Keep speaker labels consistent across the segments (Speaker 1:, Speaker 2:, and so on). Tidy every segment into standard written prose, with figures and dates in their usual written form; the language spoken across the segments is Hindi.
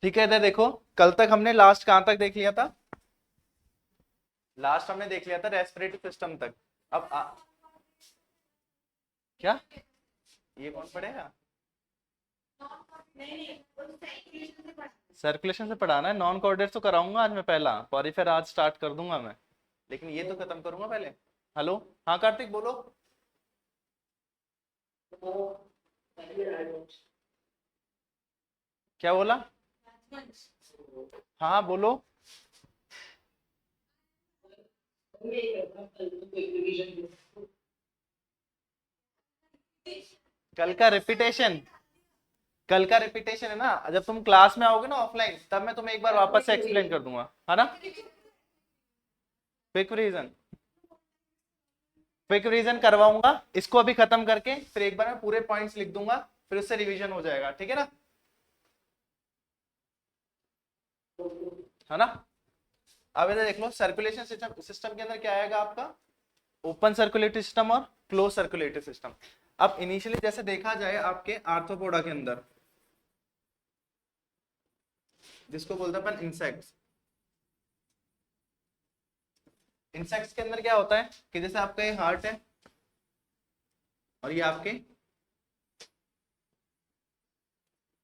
Speaker 1: ठीक है, इधर देखो, कल तक हमने लास्ट कहां तक देख लिया था? लास्ट हमने देख लिया था रेस्पिरेटरी सिस्टम तक। अब क्या ये कौन पढ़ेगा? सर्कुलेशन से पढ़ाना है, नॉन कोऑर्डिनेट तो कराऊंगा आज मैं, पहला पॉरीफेर आज स्टार्ट कर दूंगा मैं, लेकिन ये तो खत्म करूंगा पहले। हेलो, हाँ कार्तिक बोलो। क्या बोला? हाँ बोलो। कल का रिपीटेशन, कल का रिपीटेशन है ना, जब तुम क्लास में आओगे ना ऑफलाइन, तब मैं तुम्हें एक बार वापस से एक्सप्लेन कर दूंगा, है ना? क्विक रीजन, क्विक रिवीजन करवाऊंगा इसको अभी खत्म करके, फिर एक बार मैं पूरे पॉइंट्स लिख दूंगा, फिर उससे रिवीजन हो जाएगा, ठीक है ना? है ना? अब इधर देख लो, सर्कुलेशन सिस्टम सिस्टम के अंदर क्या आएगा आपका? ओपन सर्कुलेटरी सिस्टम और क्लोज सर्कुलेटरी सिस्टम। अब इनिशियली जैसे देखा जाए आपके आर्थ्रोपोडा के अंदर, जिसको बोलते हैं अपन इंसेक्ट्स, इंसेक्ट्स के अंदर क्या होता है कि जैसे आपका ये हार्ट है और ये आपके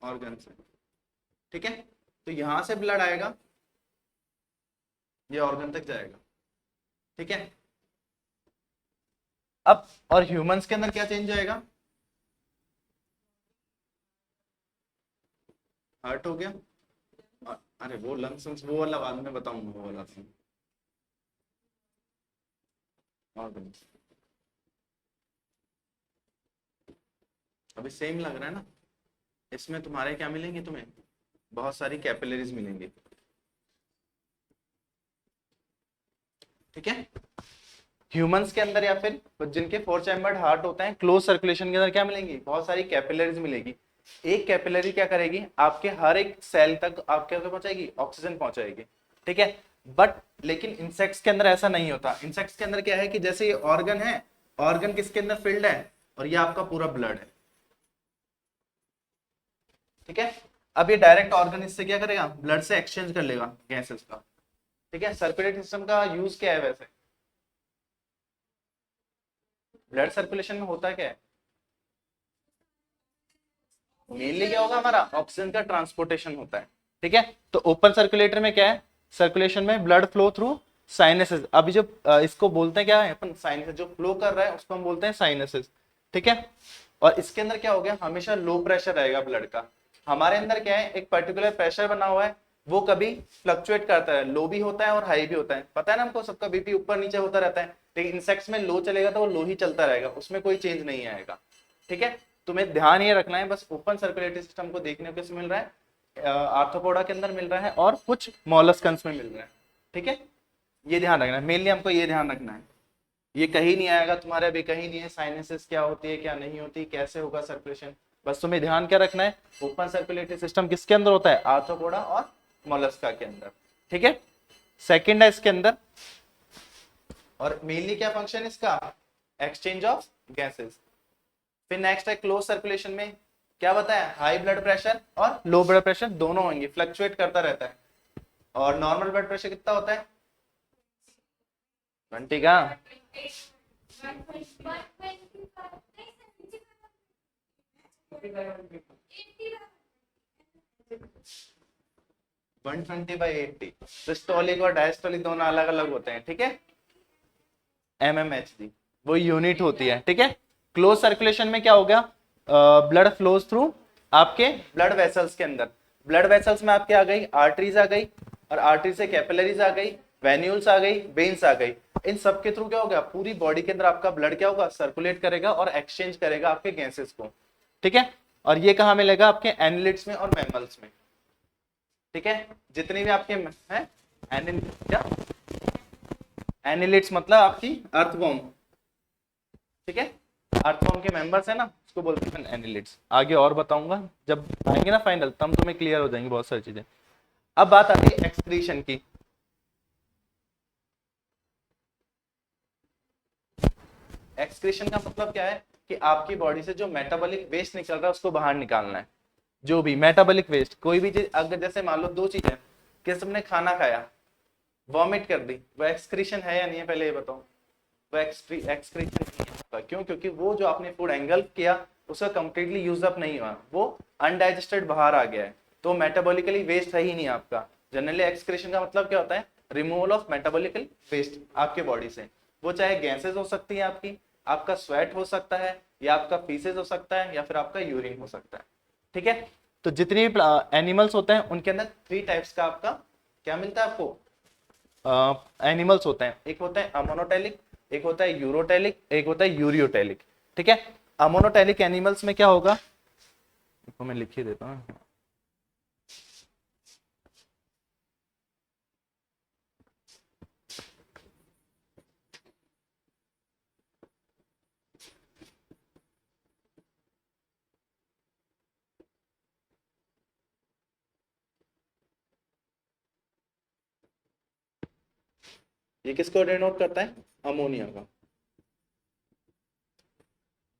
Speaker 1: ऑर्गन्स है, ठीक है? तो यहां से ब्लड आएगा, ये ऑर्गन तक जाएगा, ठीक है? अब और ह्यूमंस के अंदर क्या चेंज आएगा? हार्ट हो गया, अरे वो लंग्स वो वाला बाद में बताऊंगा, वो वाला ऑर्गन। अभी सेम लग रहा है ना? इसमें तुम्हारे क्या मिलेंगे, तुम्हें बहुत सारी कैपिलरीज मिलेंगी, ठीक है? ह्यूमंस के अंदर या फिर जिनके फोर चैम्बर्ड हार्ट होते हैं, क्लोज सर्कुलेशन के अंदर क्या मिलेंगी? बहुत सारी कैपिलरीज मिलेगी। एक कैपिलरी क्या करेगी? आपके हर एक सेल तक आपके पहुंचाएगी, ऑक्सीजन पहुंचाएगी, ठीक है? बट लेकिन इंसेक्ट्स के अंदर ऐसा नहीं होता। इंसेक्ट्स के अंदर क्या है कि जैसे ये ऑर्गन है, ऑर्गन किसके अंदर फिल्ड है, और ये आपका पूरा ब्लड है, ठीक है? अब ये डायरेक्ट ऑर्गन इससे क्या करेगा? ब्लड से एक्सचेंज कर लेगा गैसेस का, ठीक है? सर्कुलेटरी सिस्टम का यूज क्या है वैसे? ब्लड सर्कुलेशन में होता क्या है? मेनली क्या होगा हमारा? ऑक्सीजन का ट्रांसपोर्टेशन होता है, ठीक है? तो ओपन सर्कुलेटर में क्या है? सर्कुलेशन में ब्लड फ्लो थ्रू साइनसेस। अभी जो इसको बोलते हैं क्या है अपन? साइनसेस, जो फ्लो कर रहा है उसको हम बोलते हैं साइनसेस, ठीक है? और इसके अंदर क्या हो गया? हमेशा लो प्रेशर रहेगा ब्लड का। हमारे अंदर क्या है? एक पर्टिकुलर प्रेशर बना हुआ है, वो कभी फ्लक्चुएट करता है, लो भी होता है और हाई भी होता है, पता है ना हमको, सबका बीपी ऊपर नीचे होता रहता है, लेकिन इंसेक्ट्स में लो चलेगा तो वो लो ही चलता रहेगा, उसमें कोई चेंज नहीं आएगा, ठीक है? तुम्हें ध्यान ये रखना है बस, ओपन सर्कुलेटरी सिस्टम को देखने को मिल रहा है, आर्थ्रोपोडा के अंदर मिल रहा है और कुछ मॉलस्कन्स में मिल रहा है, ठीक है? ये ध्यान रखना है, मेनली हमको ये ध्यान रखना है। ये कहीं नहीं आएगा तुम्हारे, अभी कहीं नहीं है साइनसेस क्या होती है क्या नहीं होती, कैसे होगा सर्कुलेशन, बस तुम्हें ध्यान क्या रखना है? ओपन सर्कुलेटरी सिस्टम किसके अंदर होता है? आर्थ्रोपोडा और मोलस्का के अंदर, ठीक है? सेकंड है इसके अंदर, और मेनली क्या फंक्शन इसका? Exchange of gases. फिर नेक्स्ट है क्लोज सर्कुलेशन में, क्या बताया? हाई ब्लड प्रेशर और लो ब्लड प्रेशर दोनों होंगे, फ्लक्चुएट करता रहता है। और नॉर्मल ब्लड प्रेशर कितना होता है? 20 का? 120/80। सिस्टोलिक और डायस्टोलिक दोनों अलग अलग होते हैं, ठीक है? mmHg वो यूनिट होती है, ठीक है? क्लोज सर्कुलेशन में क्या हो गया? ब्लड फ्लोज थ्रू आपके ब्लड वेसल्स के अंदर, ब्लड वेसल्स में आपके आ गई आर्टरीज आ गई, और आर्टरी से कैपिलरीज आ गई, वेन्यूल्स आ गई, वेन्स आ गई। इन सब के थ्रू क्या होगा? पूरी बॉडी के अंदर आपका ब्लड क्या होगा? सर्कुलेट करेगा और एक्सचेंज करेगा आपके गैसेस को, ठीक है? और ये कहाँ मिलेगा? आपके एनिलिड्स में और मैमल्स में, ठीक है? जितने भी आपके हैं क्या, एनिलिड्स मतलब आपकी अर्थवॉर्म, ठीक है? अर्थवॉर्म के मेंबर्स है ना, उसको बोलते हैं एनिलिड्स। आगे और बताऊंगा जब आएंगे ना फाइनल, तब तुम्हें क्लियर हो जाएंगी बहुत सारी चीजें। अब बात आती है एक्सक्रीशन की। एक्सक्रीशन का मतलब क्या है? कि आपकी बॉडी से जो मेटाबॉलिक वेस्ट निकल रहा है उसको बाहर निकालना है, जो भी मेटाबॉलिक वेस्ट, कोई भी चीज, अगर जैसे मान लो दो चीजें, कि तुमने खाना खाया, वॉमिट कर दी, वो एक्सक्रीशन है या नहीं है, पहले ये बताओ। वो एक्सक्रीशन नहीं है। क्यों? क्योंकि वो जो आपने फूड एंगल्फ किया उसका कंप्लीटली यूज अप नहीं हुआ, वो अनडाइजेस्टेड बाहर आ गया है, तो मेटाबॉलिकली वेस्ट है ही नहीं आपका। जनरली एक्सक्रीशन का मतलब क्या होता है? रिमूवल ऑफ मेटाबॉलिकल वेस्ट आपके बॉडी से। वो चाहे गैसेस हो सकती है आपकी, आपका स्वेट हो सकता है, या आपका फीसेस हो सकता है, या फिर आपका यूरिन हो सकता है। ठीक है, तो जितनी भी एनिमल्स होते हैं उनके अंदर थ्री टाइप्स का आपका क्या मिलता है आपको, एनिमल्स होते हैं। एक होता है अमोनोटेलिक, एक होता है यूरोटेलिक, एक होता है यूरियोटेलिक। ठीक है, अमोनोटेलिक एनिमल्स में क्या होगा, इसको मैं लिख ही देता हूँ। ये किसको डिनोट करता है? अमोनिया का।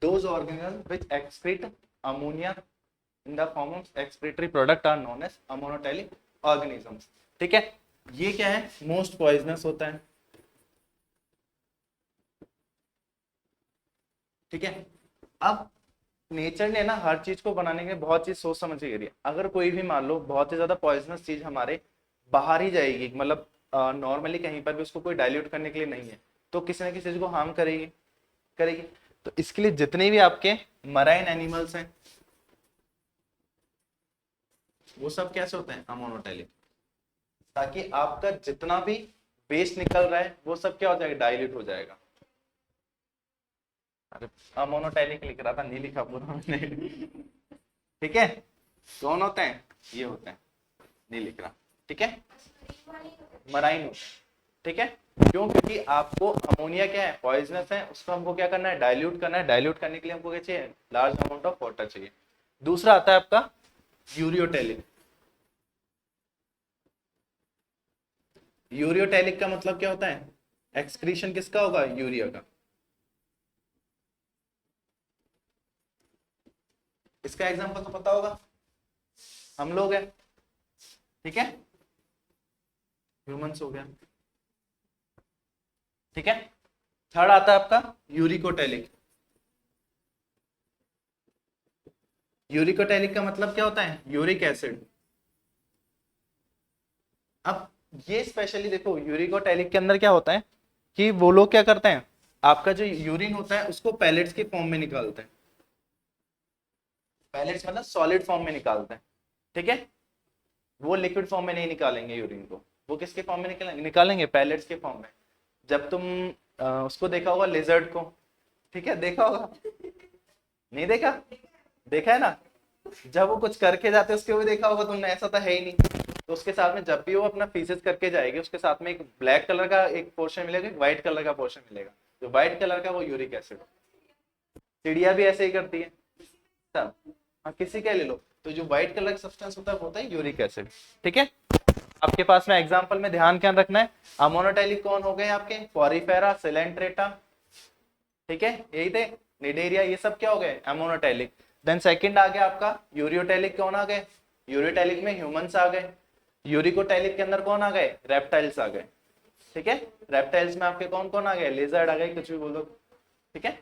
Speaker 1: Those organisms which excrete ammonia in the form of excretory product are known as ammoniotelic organisms। ठीक है, ये क्या है? मोस्ट पॉइजनस होता है। ठीक है, अब नेचर ने ना हर चीज को बनाने के लिए बहुत चीज सोच समझ के करी है। अगर कोई भी मान लो बहुत ही ज्यादा पॉइजनस चीज हमारे बाहर ही जाएगी, मतलब नॉर्मली कहीं पर भी उसको कोई डाइल्यूट करने के लिए नहीं है, तो किसी ना किसी चीज को हार्म करेगी, करेगी। तो इसके लिए जितने भी आपके मराइन एनिमल्स हैं वो सब कैसे होते हैं? अमोनोटेलिक, ताकि आपका जितना भी वेस्ट निकल रहा है वो सब क्या हो जाएगा? डाइल्यूट हो जाएगा। अरे अमोनोटेलिक लिख रहा था, नहीं लिखा पूरा मैंने। ठीक है, कौन होते हैं? ये होते हैं, नहीं लिख रहा। ठीक है, मराइन होते हैं। ठीक है, क्यों? क्योंकि आपको अमोनिया क्या है? पॉइजनस है, उसको हमको क्या करना है? डाइल्यूट करना है। डाइल्यूट करने के लिए हमको क्या चाहिए? लार्ज अमाउंट ऑफ वाटर चाहिए। दूसरा आता है आपका यूरियोटेलिक। यूरियोटेलिक का मतलब क्या होता है? एक्सक्रीशन किसका होगा? यूरिया का। इसका एग्जांपल तो पता होगा, हम लोग हैं। ठीक है, ह्यूमंस हो गया। ठीक है, थर्ड आता है आपका यूरिकोटेलिक। यूरिकोटेलिक का मतलब क्या होता है? Uric acid. अब ये स्पेशली देखो, यूरिकोटेलिक के अंदर क्या होता है कि वो लोग क्या करते हैं, आपका जो यूरिन होता है उसको पैलेट्स के फॉर्म में निकालते हैं। पैलेट्स मतलब सॉलिड फॉर्म में निकालते हैं। ठीक है, वो लिक्विड फॉर्म में नहीं निकालेंगे यूरिन को। वो किसके फॉर्म में निकालेंगे? निकालेंगे पैलेट्स के फॉर्म में। जब तुम उसको देखा होगा लिजर्ड को, ठीक है, देखा होगा, नहीं देखा? देखा है ना, जब वो कुछ करके जाते हैं उसके भी देखा होगा तुमने, ऐसा तो है ही नहीं। तो उसके साथ में जब भी वो अपना फीसेस करके जाएगी उसके साथ में एक ब्लैक कलर का एक पोर्शन मिलेगा, एक व्हाइट कलर का पोर्शन मिलेगा। जो व्हाइट कलर का वो यूरिक एसिड। चिड़िया भी ऐसे ही करती है सब। हाँ, किसी का ले लो, तो जो व्हाइट कलर का सब्सटेंस होता है वो होता है यूरिक एसिड। ठीक है, आपके पास में एग्जांपल में ध्यान क्या रखना है, अमोनोटेलिक कौन हो गए आपके? Porifera, Coelenterata. ठीक है, यही थे, निडेरिया, ये सब क्या हो गए? अमोनोटेलिक। देन सेकंड आ गया आपका यूरियोटेलिक, कौन आ गए? यूरियोटेलिक में ह्यूमंस आ गए। यूरिकोटेलिक के अंदर कौन आ गए? रेप्टाइल्स आ गए। ठीक है, रेप्टाइल्स में आपके कौन कौन आ गए? लेजर्ड आ गए, कुछ भी बोलो। ठीक है,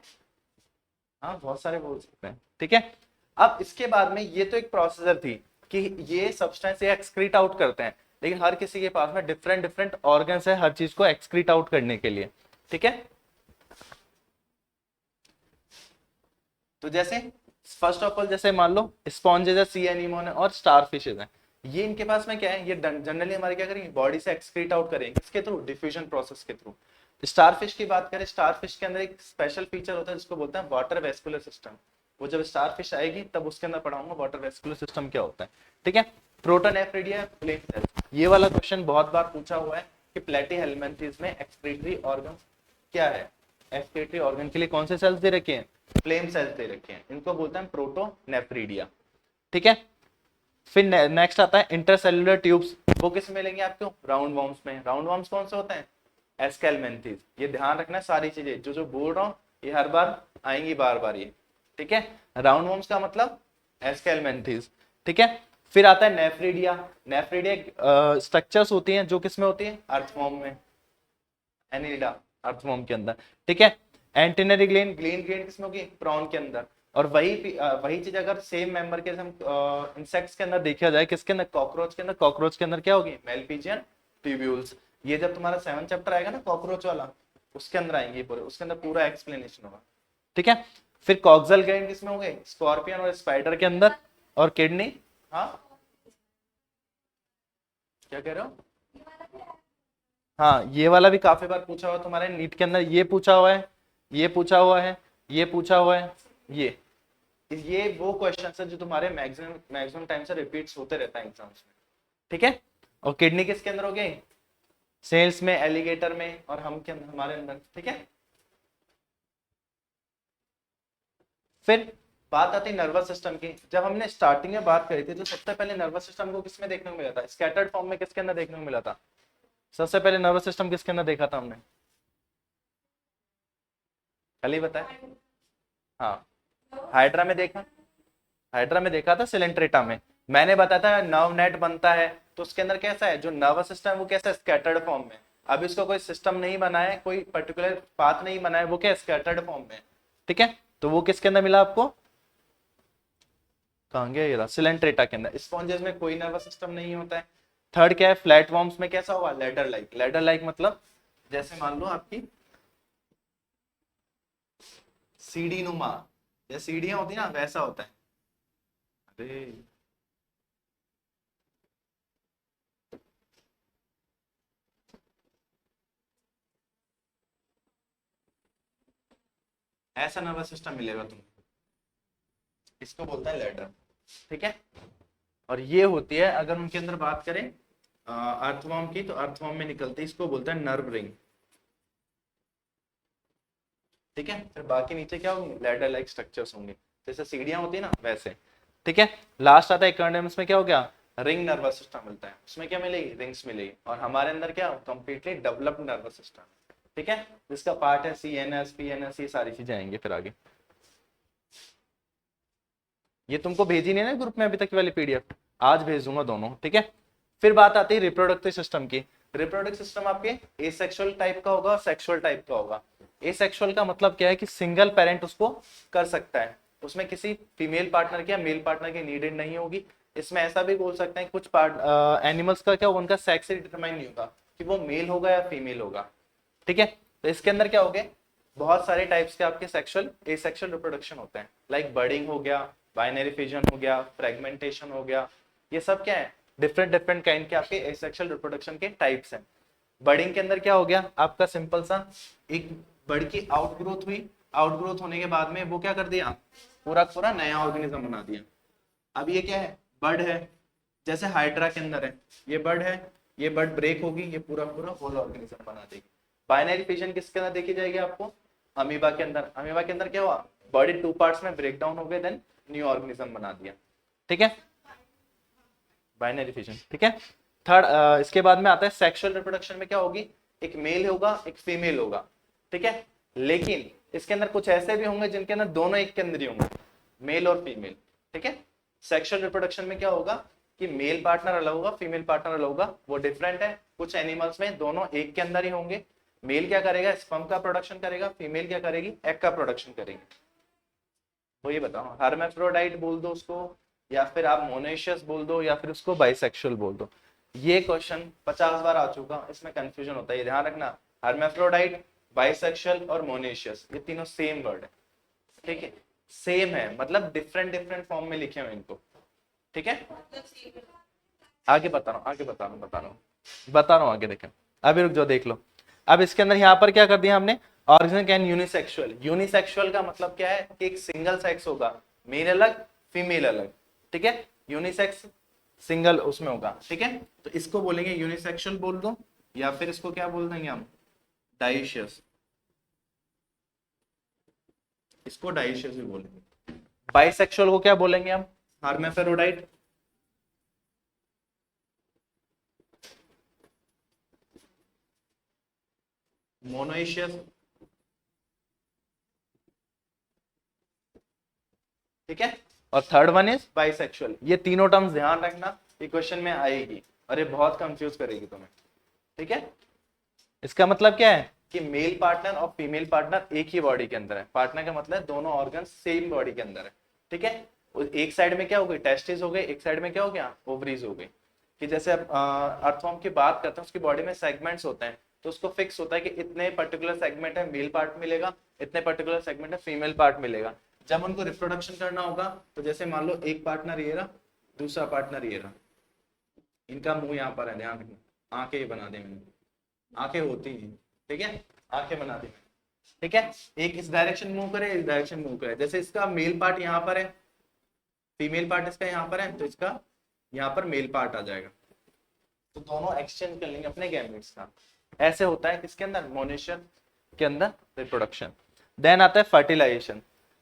Speaker 1: हाँ बहुत सारे बोल सकते हैं। ठीक है, अब इसके बाद में ये तो एक प्रोसीजर थी कि ये सब्सटेंस ये एक्सक्रीट आउट करते हैं, लेकिन हर किसी के पास में डिफरेंट डिफरेंट ऑर्गन्स है हर चीज को एक्सक्रीट आउट करने के लिए। ठीक है, तो जैसे फर्स्ट ऑफ ऑल जैसे मान लो स्पॉन्जेस है, सी एनीमोन है और स्टार फिशेज है। ये इनके पास में क्या है? ये जनरली हमारे क्या करेंगे? बॉडी से एक्सक्रीट आउट करेंगे, किसके थ्रू? डिफ्यूजन प्रोसेस के थ्रू। स्टारफिश की बात करें, स्टारफिश के अंदर एक स्पेशल फीचर होता है जिसको बोलते हैं वाटर वेस्कुलर सिस्टम। वो जब स्टारफिश आएगी तब उसके अंदर पढ़ाऊंगा वाटर वेस्कुलर सिस्टम क्या होता है। ठीक है, प्रोटोनेफ्रिडिया, फ्लेम सेल। ये वाला क्वेश्चन बहुत बार पूछा हुआ है कि प्लेटीहेल्मिन्थेस में एक्सक्रीटरी ऑर्गन क्या है? एक्सक्रीटरी ऑर्गन के लिए कौन से सेल्स दे रखे हैं? फ्लेम सेल्स दे रखे हैं, इनको बोलते हैं प्रोटोनेफ्रिडिया। ठीक है, फिर नेक्स्ट आता है इंटरसेल्युलर ट्यूब्स। वो किस में मिलेंगे आपको? राउंड वॉर्म्स में। राउंड वॉर्म्स कौन से होते हैं? एस्केलमेंथीज। ये ध्यान रखना, सारी चीजें जो जो बोल रहा हूँ ये हर बार आएंगी, बार बार ये। ठीक है, राउंड वॉर्म्स का मतलब एस्केलमेंथीज। ठीक है। फिर आता है नेफ्रिडिया। नेफ्रिडिया स्ट्रक्चर्स होती हैं जो किसमें होती है, अर्थवॉर्म में, एनिलिडा, अर्थवॉर्म के अंदर, ठीक है। एंटेनरी ग्लैंड, ग्लैंड किसमें होगी, प्रॉन के अंदर। और वही चीज अगर सेम मेंबर के हम इंसेक्ट्स के अंदर देखा जाए, किसके अंदर, कॉकरोच के अंदर, कॉकरोच के अंदर क्या होगी, मेलपिजियन ट्यूब्यूल्स। ये जब तुम्हारा 7 चैप्टर आएगा ना कॉकरोच वाला, उसके अंदर आएंगे पूरे, उसके अंदर पूरा एक्सप्लेनेशन होगा, ठीक है। फिर कॉक्सल ग्लैंड किसमें होंगे, स्कॉर्पियन और स्पाइडर के अंदर। और किडनी, हाँ क्या कह रहे हो, हाँ ये वाला भी काफी बार पूछा हुआ तुम्हारे नीट के अंदर, ये पूछा हुआ है, ये पूछा हुआ है, ये पूछा हुआ है, ये वो क्वेश्चन है जो तुम्हारे मैक्सिमम टाइम से रिपीट्स होते रहता है एग्जाम्स में, ठीक है। और किडनी किसके अंदर हो गई, सेल्स में, एलिगेटर में, और हम के अंदर, हमारे अंदर, ठीक है। फिर बात आती है नर्वस सिस्टम की। जब हमने स्टार्टिंग में बात करी थी तो सबसे पहले नर्वस सिस्टम को किसमें देखने को मिला था, स्कैटर्ड फॉर्म में किसके अंदर देखने को मिला था, सबसे पहले नर्वस सिस्टम किसके अंदर देखा था हमने, कल ही बताया, हाँ हाइड्रा में देखा, हाइड्रा में देखा था, सिलेंट्रेटा में मैंने बताया था नर्व नेट बनता है, तो उसके अंदर कैसा है, जो नर्वस सिस्टम है वो कैसा है, स्कैटर्ड फॉर्म में। अब इसको कोई सिस्टम नहीं बना है, कोई पर्टिकुलर पाथ नहीं बना है, वो क्या स्कैटर्ड फॉर्म में, ठीक है। तो वो किसके अंदर मिला आपको, कहाँ गया ये रहा, सिलेंट्रेटा के अंदर। स्पॉन्जेस में कोई नर्वस सिस्टम नहीं होता है। थर्ड क्या है, फ्लैट वॉर्म्स में कैसा होगा, लेडर लाइक। लेडर लाइक मतलब जैसे मान लो आपकी सीढ़ी नुमा, या सीढ़ियां होती है ना, वैसा होता है। अरे ऐसा नर्वस सिस्टम मिलेगा तुमको, इसको बोलता है लेडर, ठीक है। और ये होती है, अगर उनके अंदर बात करें अर्थवॉर्म की, तो अर्थवॉर्म में निकलती है, इसको बोलते हैं नर्व रिंग, ठीक है। फिर बाकी नीचे क्या होंगे, लैडर लाइक स्ट्रक्चर्स होंगे, जैसे सीढ़ियां होती है ना वैसे, ठीक है। लास्ट आता है इक्विडेमस में, क्या हो गया, रिंग नर्वस सिस्टम मिलता है, उसमें क्या मिलेगी, रिंग्स मिलेगी। और हमारे अंदर क्या, कंप्लीटली डेवलप्ड नर्वस सिस्टम, ठीक है, जिसका पार्ट है सीएनएस, पीएनएस, ये सारी चीजें आएंगे फिर आगे। ये तुमको भेजी नहीं ना ग्रुप में अभी तक वाली पीडीएफ, आज भेज दूंगा दोनों, ठीक है। फिर बात आती है रिप्रोडक्टिव सिस्टम की। रिप्रोडक्टिव सिस्टम आपके एसेक्सुअल टाइप का होगा और सेक्सुअल टाइप का होगा। एसेक्सुअल का मतलब क्या है कि सिंगल पेरेंट उसको कर सकता है, उसमें किसी फीमेल पार्टनर की या मेल पार्टनर की नीडेड नहीं होगी। इसमें ऐसा भी बोल सकते हैं, कुछ पार्ट एनिमल्स का क्या होगा, उनका सेक्स डिटरमाइन नहीं होगा कि वो मेल होगा या फीमेल होगा, ठीक है। तो इसके अंदर क्या हो गए, बहुत सारे टाइप्स के आपके सेक्सुअल एसेक्सुअल रिप्रोडक्शन होते हैं, लाइक बर्डिंग हो गया, बाइनरी फिजन हो गया, फ्रेगमेंटेशन हो गया, ये सब क्या है, डिफरेंट डिफरेंट काइंड के आपके एसेक्सुअल रिप्रोडक्शन के टाइप्स हैं। बर्डिंग के अंदर क्या हो गया आपका, सिंपल सा, एक बर्ड की आउटग्रोथ हुई, आउटग्रोथ होने के बाद में वो क्या कर दिया, पूरा पूरा नया ऑर्गेनिज्म बना दिया। अब ये क्या है, बर्ड है, जैसे हाइड्रा के अंदर है, ये बर्ड है, ये बर्ड ब्रेक होगी, ये पूरा पूरा होल ऑर्गेनिज्म बना देगी। बाइनरी फिजन किसके अंदर देखी जाएगी आपको, अमीबा के अंदर। अमीबा के अंदर क्या हुआ, बॉडी 2 पार्ट्स में ब्रेक डाउन हो गए, देन न्यू ऑर्गेनिज्म बना दिया, ठीक है, बाइनरी फिजन, ठीक है। थर्ड इसके बाद में आता है सेक्सुअल रिप्रोडक्शन में क्या होगी, एक मेल होगा एक फीमेल होगा, ठीक है। लेकिन इसके अंदर कुछ ऐसे भी होंगे जिनके अंदर दोनों एक के अंदर ही होंगे, मेल और फीमेल, ठीक है। सेक्सुअल रिप्रोडक्शन में क्या होगा कि मेल पार्टनर अलग होगा, फीमेल पार्टनर अलग होगा, वो डिफरेंट है। कुछ एनिमल्स में दोनों एक के अंदर ही होंगे, मेल क्या करेगा, स्पर्म का प्रोडक्शन करेगा, फीमेल क्या करेगी, एग का प्रोडक्शन करेगी। वो ये बताओ, हर्मेफ्रोडाइट बोल दो उसको, या फिर आप मोनेशियस बोल दो, या फिर उसको बाइसेक्सुअल बोल दो। ये क्वेश्चन 50 बार आ चुका, इसमें कंफ्यूजन होता है, ये ध्यान रखना। हर्मेफ्रोडाइट, बाइसेक्सुअल और मोनेशियस, ये तीनों सेम वर्ड है, ठीक है, सेम है, मतलब डिफरेंट डिफरेंट फॉर्म में लिखे हुए इनको, ठीक है। आगे बता रहा हूँ, आगे बता रहा हूँ आगे देखें, अभी रुक जाओ देख लो। अब इसके अंदर यहाँ पर क्या कर दिया हमने, ऑर्गेनिक एंड यूनिसेक्सुअल। यूनिसेक्सुअल का मतलब क्या है कि एक सिंगल सेक्स होगा, मेल अलग फीमेल अलग, ठीक है। यूनिसेक्स सिंगल उसमें होगा, ठीक है। तो इसको बोलेंगे यूनिसेक्सुअल बोल दो, या फिर इसको क्या बोल देंगे हम, डाइशियस, इसको डाइशियस भी बोलेंगे। बाइसेक्सुअल को क्या बोलेंगे हम, हर्मेफ्रोडाइट, मोनोइशियस, ठीक है। और थर्ड वन इज बाइसेक्सुअल। ये तीनों टर्म्स ध्यान रखना, ये क्वेश्चन में आएगी और ये बहुत कंफ्यूज करेगी तुम्हें, ठीक है। इसका मतलब क्या है कि मेल पार्टनर और फीमेल पार्टनर एक ही बॉडी के अंदर है। पार्टनर का मतलब दोनों ऑर्गन सेम बॉडी के अंदर है, ठीक है। एक साइड में क्या हो गई, टेस्टिस हो गए, एक साइड में क्या हो गया, ओवरीज हो गई। कि जैसे अर्थवर्म की बात करते हैं, उसकी बॉडी में सेगमेंट्स होते हैं, तो उसको फिक्स होता है कि इतने पर्टिकुलर सेगमेंट है मेल पार्ट मिलेगा, इतने पर्टिकुलर सेगमेंट है फीमेल पार्ट मिलेगा। जब उनको रिप्रोडक्शन करना होगा तो जैसे मान लो एक पार्टनर ये रहा, दूसरा पार्टनर ये रहा, इनका मुंह यहाँ पर है, ध्यान रखना, आंखें बना दी मैंने, आंखें होती हैं, ठीक है, आंखें बना दी, ठीक है। एक इस डायरेक्शन मूव करे, इस डायरेक्शन मूव करे। जैसे इसका मेल पार्ट यहाँ पर है, फीमेल पार्ट इसका यहाँ पर है, तो इसका यहाँ पर मेल पार्ट आ जाएगा, तो दोनों एक्सचेंज कर लेंगे अपने गैमेट्स का। ऐसे होता है किसके अंदर, मोनेशन के अंदर रिप्रोडक्शन। देन आता है फर्टिलाइजेशन।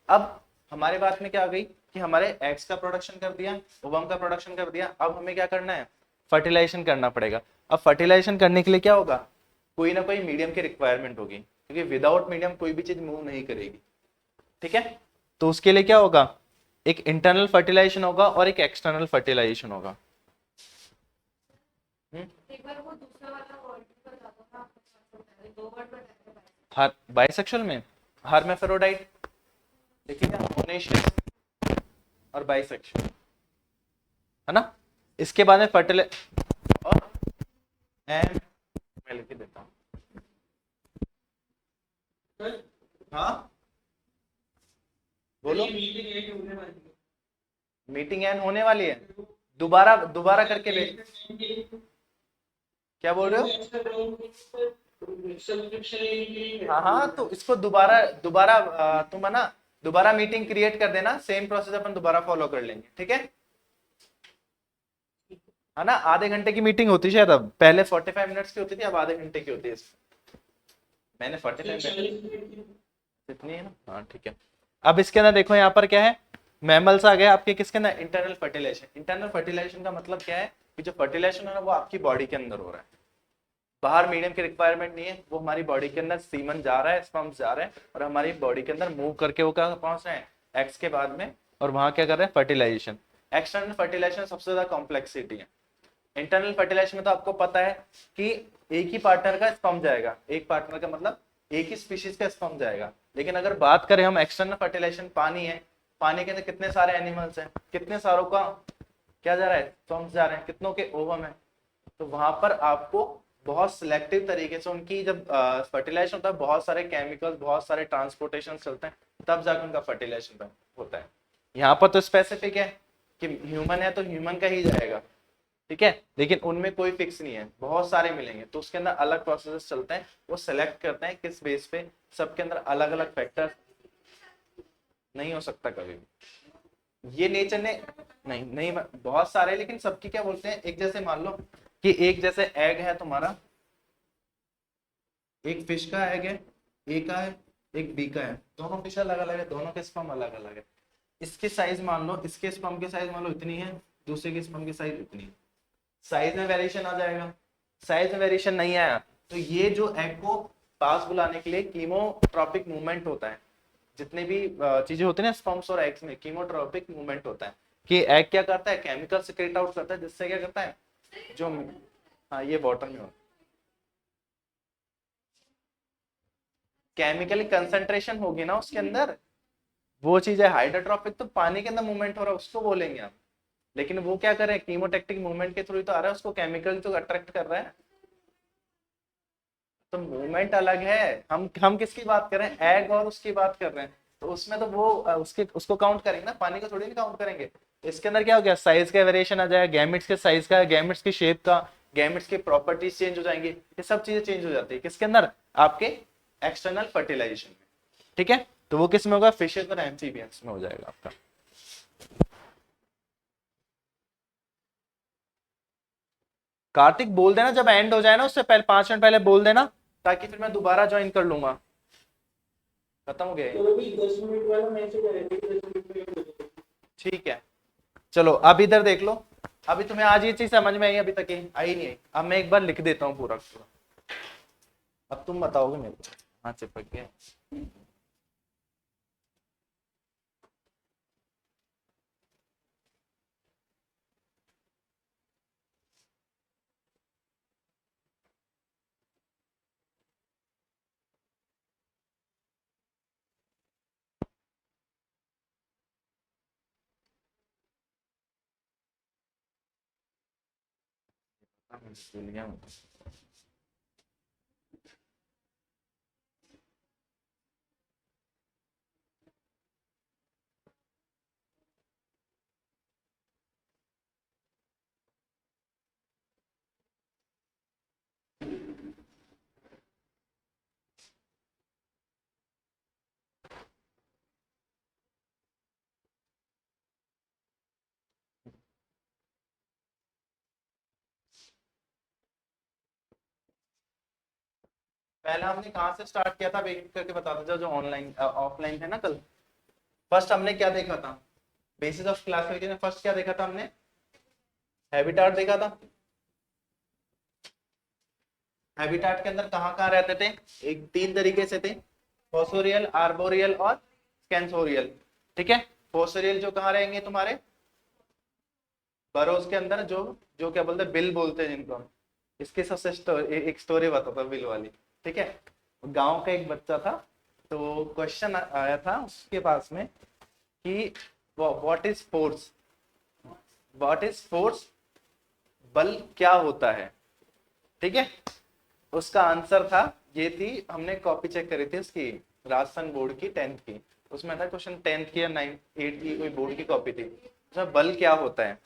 Speaker 1: अब हमारे बात में क्या आ गई कि हमारे एग्स का प्रोडक्शन कर दिया, ओवम का प्रोडक्शन कर दिया, अब हमें क्या करना है, फर्टिलाइजेशन करना पड़ेगा। अब फर्टिलाइजेशन करने के लिए क्या होगा, कोई ना कोई मीडियम की रिक्वायरमेंट होगी, क्योंकि विदाउट मीडियम कोई भी चीज मूव नहीं करेगी, ठीक है। तो उसके लिए क्या होगा, एक इंटरनल फर्टिलाइजेशन होगा और एक एक्सटर्नल फर्टिलाइजेशन होगा।
Speaker 2: एक बार वो दूसरा वाला वर्ड पर जाता था, दो वर्ड बताए थे।
Speaker 1: हर बाइसेक्सुअल में हर्माफ्रोडाइट, देखिए मोनेशियस और बाइसेक्सुअल, है ना। इसके बाद में फर्टिलाइज और एंड मैं लिख देता हूँ, हाँ बोलो। मीटिंग एंड होने वाली है, दोबारा दोबारा करके भेज, क्या बोल रहे हो। हाँ हाँ, तो इसको दोबारा दोबारा तुम है ना, दोबारा मीटिंग क्रिएट कर देना, सेम प्रोसेस अपन दोबारा फॉलो कर लेंगे, ठीक है ना। आधे घंटे की मीटिंग होती है शायद, अब पहले 45 मिनट्स की होती थी, अब आधे घंटे की होती है। मैंने 45 मिनट इतनी है ना, हाँ ठीक है। अब इसके अंदर देखो यहाँ पर क्या है, मैमल्स आ गए आपके किसके अंदर, इंटरनल फर्टिलाइजेशन। इंटरनल फर्टिलाइजेशन का मतलब क्या है कि जो फर्टिलाइजेशन है ना वो आपकी बॉडी के अंदर हो रहा है, बाहर मीडियम की रिक्वायरमेंट नहीं है, वो हमारी बॉडी के अंदर सीमन जा रहा है, स्पर्म्स जा रहे हैं और हमारी बॉडी के अंदर मूव करके वो क्या पहुंच रहे हैं, एग्स के बाद में, और वहां क्या कर रहे हैं, फर्टिलाइजेशन। एक्सटर्नल फर्टिलाइजेशन सबसे ज्यादा कॉम्प्लेक्सिटी है। इंटरनल फर्टिलाइजेशन में तो आपको पता है कि एक ही पार्टनर का स्पर्म जाएगा, एक पार्टनर का मतलब एक ही स्पीशीज का स्पर्म जाएगा। लेकिन अगर बात करें हम एक्सटर्नल फर्टिलाइजेशन, पानी है, पानी के अंदर कितने सारे एनिमल्स हैं, कितने सारों का क्या जा रहा है, स्पर्म्स जा रहे हैं, कितनों के ओवम है, तो वहां पर आपको बहुत सिलेक्टिव तरीके से उनकी जब फर्टिलाइजेशन होता है, बहुत सारे केमिकल्स, बहुत सारे ट्रांसपोर्टेशन चलते हैं, तब जाकर उनका फर्टिलाइजेशन होता है। यहाँ पर तो स्पेसिफिक है कि ह्यूमन है तो ह्यूमन का ही जाएगा, ठीक है, लेकिन उनमें कोई फिक्स नहीं है, बहुत सारे मिलेंगे, तो उसके अंदर अलग प्रोसेस चलते हैं, वो सेलेक्ट करते हैं किस बेस पे, सबके अंदर अलग अलग फैक्टर नहीं हो सकता कभी भी, ये नेचर ने नहीं नहीं बहुत सारे, लेकिन सबकी क्या बोलते हैं, एक जैसे मान लो कि एक जैसे एग है तुम्हारा, एक फिश का एग है, ए का है, एक बी का है, दोनों फिश अलग अलग है, दोनों के स्पर्म अलग अलग है। इसके साइज मान लो, इसके स्पर्म की साइज मान लो इतनी है, दूसरे के स्पर्म की साइज इतनी है, साइज में वेरिएशन आ जाएगा। साइज में वेरिएशन नहीं आया तो ये जो एग को पास बुलाने के लिए कीमोट्रॉपिक मूवमेंट होता है, जितने भी चीजें होती है ना स्पर्म्स और एग्स में, कीमोट्रॉपिक मूवमेंट होता है कि एग क्या करता है, केमिकल सिक्रेट आउट करता है, जिससे क्या करता है जो, हाँ ये बॉटम में होता है, केमिकली कंसंट्रेशन होगी ना उसके अंदर, वो चीज है हाइड्रोट्रॉपिक, तो पानी के अंदर मूवमेंट हो रहा है उसको बोलेंगे हम। लेकिन वो क्या कर रहे हैं, कीमोटैक्टिक मूवमेंट के थ्रू तो आ रहा है, उसको केमिकल तो अट्रैक्ट कर रहा है, तो मूवमेंट अलग है। हम किसकी बात कर रहे हैं, एग और उसकी बात कर रहे हैं, तो उसमें तो वो उसके उसको काउंट करेंगे ना, पानी को थोड़ी नहीं काउंट करेंगे। इसके अंदर क्या हो गया, साइज का वेरिएशन आ जाएगा, गैमेट्स के साइज का, गैमेट्स की शेप का, गैमेट्स की प्रॉपर्टीज चेंज हो जाएंगी, ये सब चीजें चेंज हो जाती है किसके अंदर, आपके एक्सटर्नल फर्टिलाइजेशन में, ठीक है। तो वो किस में होगा, फिशेज और एम्फीबियंस में हो जाएगा आपका। कार्तिक बोल देना जब एंड हो जाए ना, उससे पहले 5 मिनट पहले बोल देना, ताकि फिर मैं दोबारा ज्वाइन कर लूंगा। खत्म हो गया,
Speaker 3: चलो भी 10 मिनट वाला मैसेज आएगा,
Speaker 1: ठीक है। चलो अब इधर देख लो, अभी तुम्हें आज ये चीज समझ में आई, अभी तक आई नहीं आई, अब मैं एक बार लिख देता हूँ पूरा पूरा, अब तुम बताओगे मेरे को, हाँ चिपक गया। भूल गया मैं। पहले हमने कहाँ से स्टार्ट किया था, अब एक एक करके बताते जाओ। जो ऑनलाइन ऑफलाइन है ना कल, फर्स्ट हमने क्या देखा था? बेसिस ऑफ क्लासिफिकेशन में फर्स्ट क्या देखा था हमने? हैबिटाट देखा था। हैबिटाट के अंदर कहाँ कहाँ रहते थे? एक तीन तरीके से थे, फोसोरियल, आर्बोरियल और स्कैंसोरियल। ठीक है, फोसोरियल जो कहाँ रहेंगे तुम्हारे बरोज के अंदर, जो जो क्या बोलते हैं, बिल बोलते हैं जिनको हम। इसके सबसे एक स्टोरी बताता बिल वाली। ठीक है, गांव का एक बच्चा था, तो क्वेश्चन आया था उसके पास में कि what is force, what is force, बल क्या होता है। ठीक है, उसका आंसर था, ये थी, हमने कॉपी चेक करी थी उसकी, राजस्थान बोर्ड की 10th की, उसमें था क्वेश्चन 10th की या 8th की कोई बोर्ड की कॉपी थी, उसमें बल क्या होता है।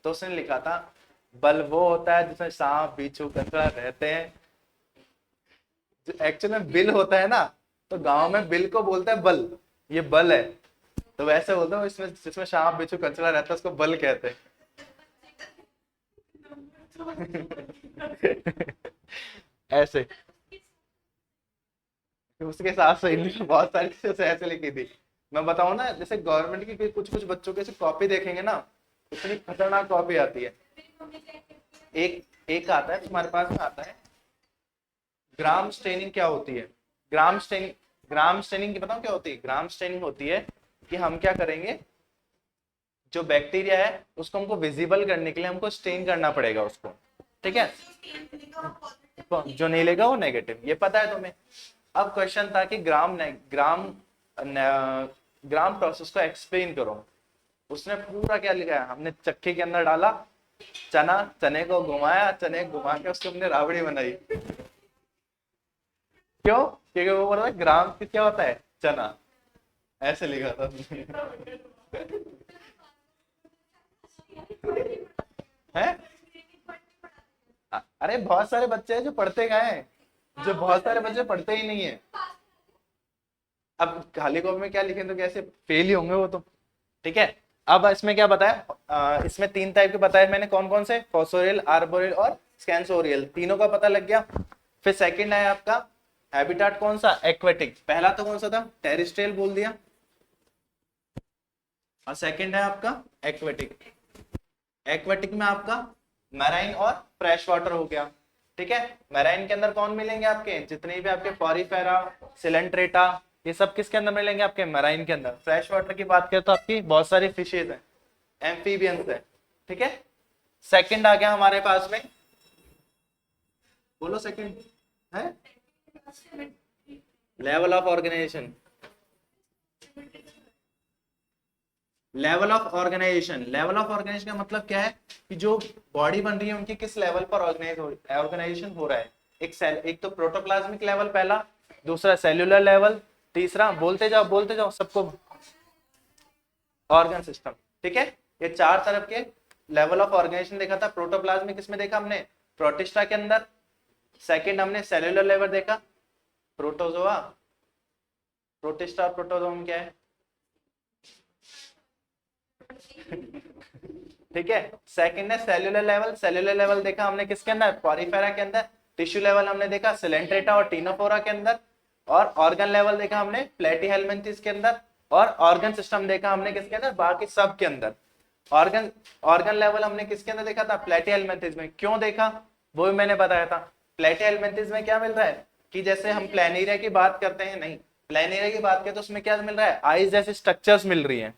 Speaker 1: तो उसने लिखा था बल वो होता है जिसमें सांप बिच्छू कचरा रहते हैं। जो एक्चुअल में बिल होता है ना, तो गांव में बिल को बोलता है बल, ये बल है। तो वैसे बोलते हैं इसमें जिसमें सांप बिच्छू कचरा रहता है उसको बल कहते हैं। ऐसे उसके साथ सही नहीं, बहुत सारी चीजें ऐसे लिखी थी। मैं बताऊं ना, जैसे गवर्नमेंट की कुछ कुछ बच्चों के कॉपी देखेंगे ना, इतनी खतरनाक कॉपी आती है। एक एक आता है तुम्हारे पास में, आता है ग्राम स्टेनिंग। क्या होती है ग्राम स्टेनिंग? ग्राम स्टेनिंग की बताऊं क्या होती है? ग्राम स्टेनिंग होती है कि हम क्या करेंगे, जो बैक्टीरिया है उसको हमको विजिबल करने के लिए हमको स्टेन करना पड़ेगा उसको। ठीक है, जो नहीं लेगा वो नेगेटिव, ये पता है तुम्हें। अब क्वेश्चन था कि ग्राम प्रोसेस को एक्सप्लेन करो। उसने पूरा क्या लिखा है, हमने चक्की के अंदर डाला चना, चने को घुमाया, चने को घुमा के उसको हमने राबड़ी बनाई। क्यों? क्योंकि वो बोला ग्राम की क्या होता है, चना। ऐसे लिखा था उसने। है? अरे बहुत सारे बच्चे हैं जो पढ़ते गए हैं, जो बहुत सारे बच्चे पढ़ते ही नहीं है। अब खाली कॉपी में क्या लिखें तो कैसे फेल ही होंगे वो तो। ठीक है, अब इसमें क्या बताया, इसमें तीन टाइप के बताए मैंने, कौन कौन से? फोसोरियल, आर्बोरियल और स्कैंसोरियल, तीनों का पता लग गया। फिर सेकंड है आपका हैबिटाट, कौन सा? एक्वेटिक। पहला तो कौन सा था? टेरेस्ट्रियल बोल दिया, और सेकंड है आपका एक्वेटिक। एक्वेटिक में आपका मैराइन और फ्रेश वाटर हो गया। ठीक है, मैराइन के अंदर कौन मिलेंगे आपके? जितने भी आपके पॉरीफेरा, सिलेंट्रेटा, ये सब किसके अंदर मिलेंगे? आपके मैराइन के अंदर। फ्रेश वाटर की बात करें तो आपकी बहुत सारी फिशेज हैं, एम्फीबियंस है। ठीक है, सेकंड आ गया हमारे पास में, बोलो सेकंड है level of organisation. Level of organisation, level of organisation का मतलब क्या है कि जो बॉडी बन रही है उनकी किस लेवल पर ऑर्गेनाइजेशन हो रहा है। एक तो प्रोटोप्लाज्मिक लेवल पहला, दूसरा सेल्यूलर लेवल, तीसरा बोलते जाओ सबको, ऑर्गन सिस्टम। ठीक है, ये चार तरफ के लेवल ऑफ ऑर्गेनाइजेशन देखा था। प्रोटोप्लाज्मिक किसमें देखा हमने? प्रोटिस्टा के अंदर। सेकंड हमने सेल्यूलर लेवल देखा, प्रोटोजोआ। प्रोटिस्टा और प्रोटोजोम क्या है? ठीक है, सेकंड है सेल्यूलर लेवल। सेल्यूलर लेवल देखा हमने किसके अंदर? पॉरीफेरा के अंदर। टिश्यू लेवल हमने देखा सिलेंट्रेटा और टीनोफोरा के अंदर। और ऑर्गन लेवल देखा हमने प्लेटीहेल्मिन्थेस के अंदर। और ऑर्गन सिस्टम देखा हमने किसके अंदर? बाकी सब के अंदर। ऑर्गन लेवल हमने किसके अंदर देखा था? प्लेटीहेल्मिन्थेस में। क्यों देखा वो भी मैंने बताया था। प्लेटीहेल्मिन्थेस में क्या मिल रहा है कि जैसे हम प्लेनेरिया की बात करते हैं, नहीं, प्लेनेरिया की बात करें तो उसमें क्या मिल रहा है? आइज जैसे स्ट्रक्चर्स मिल रही है।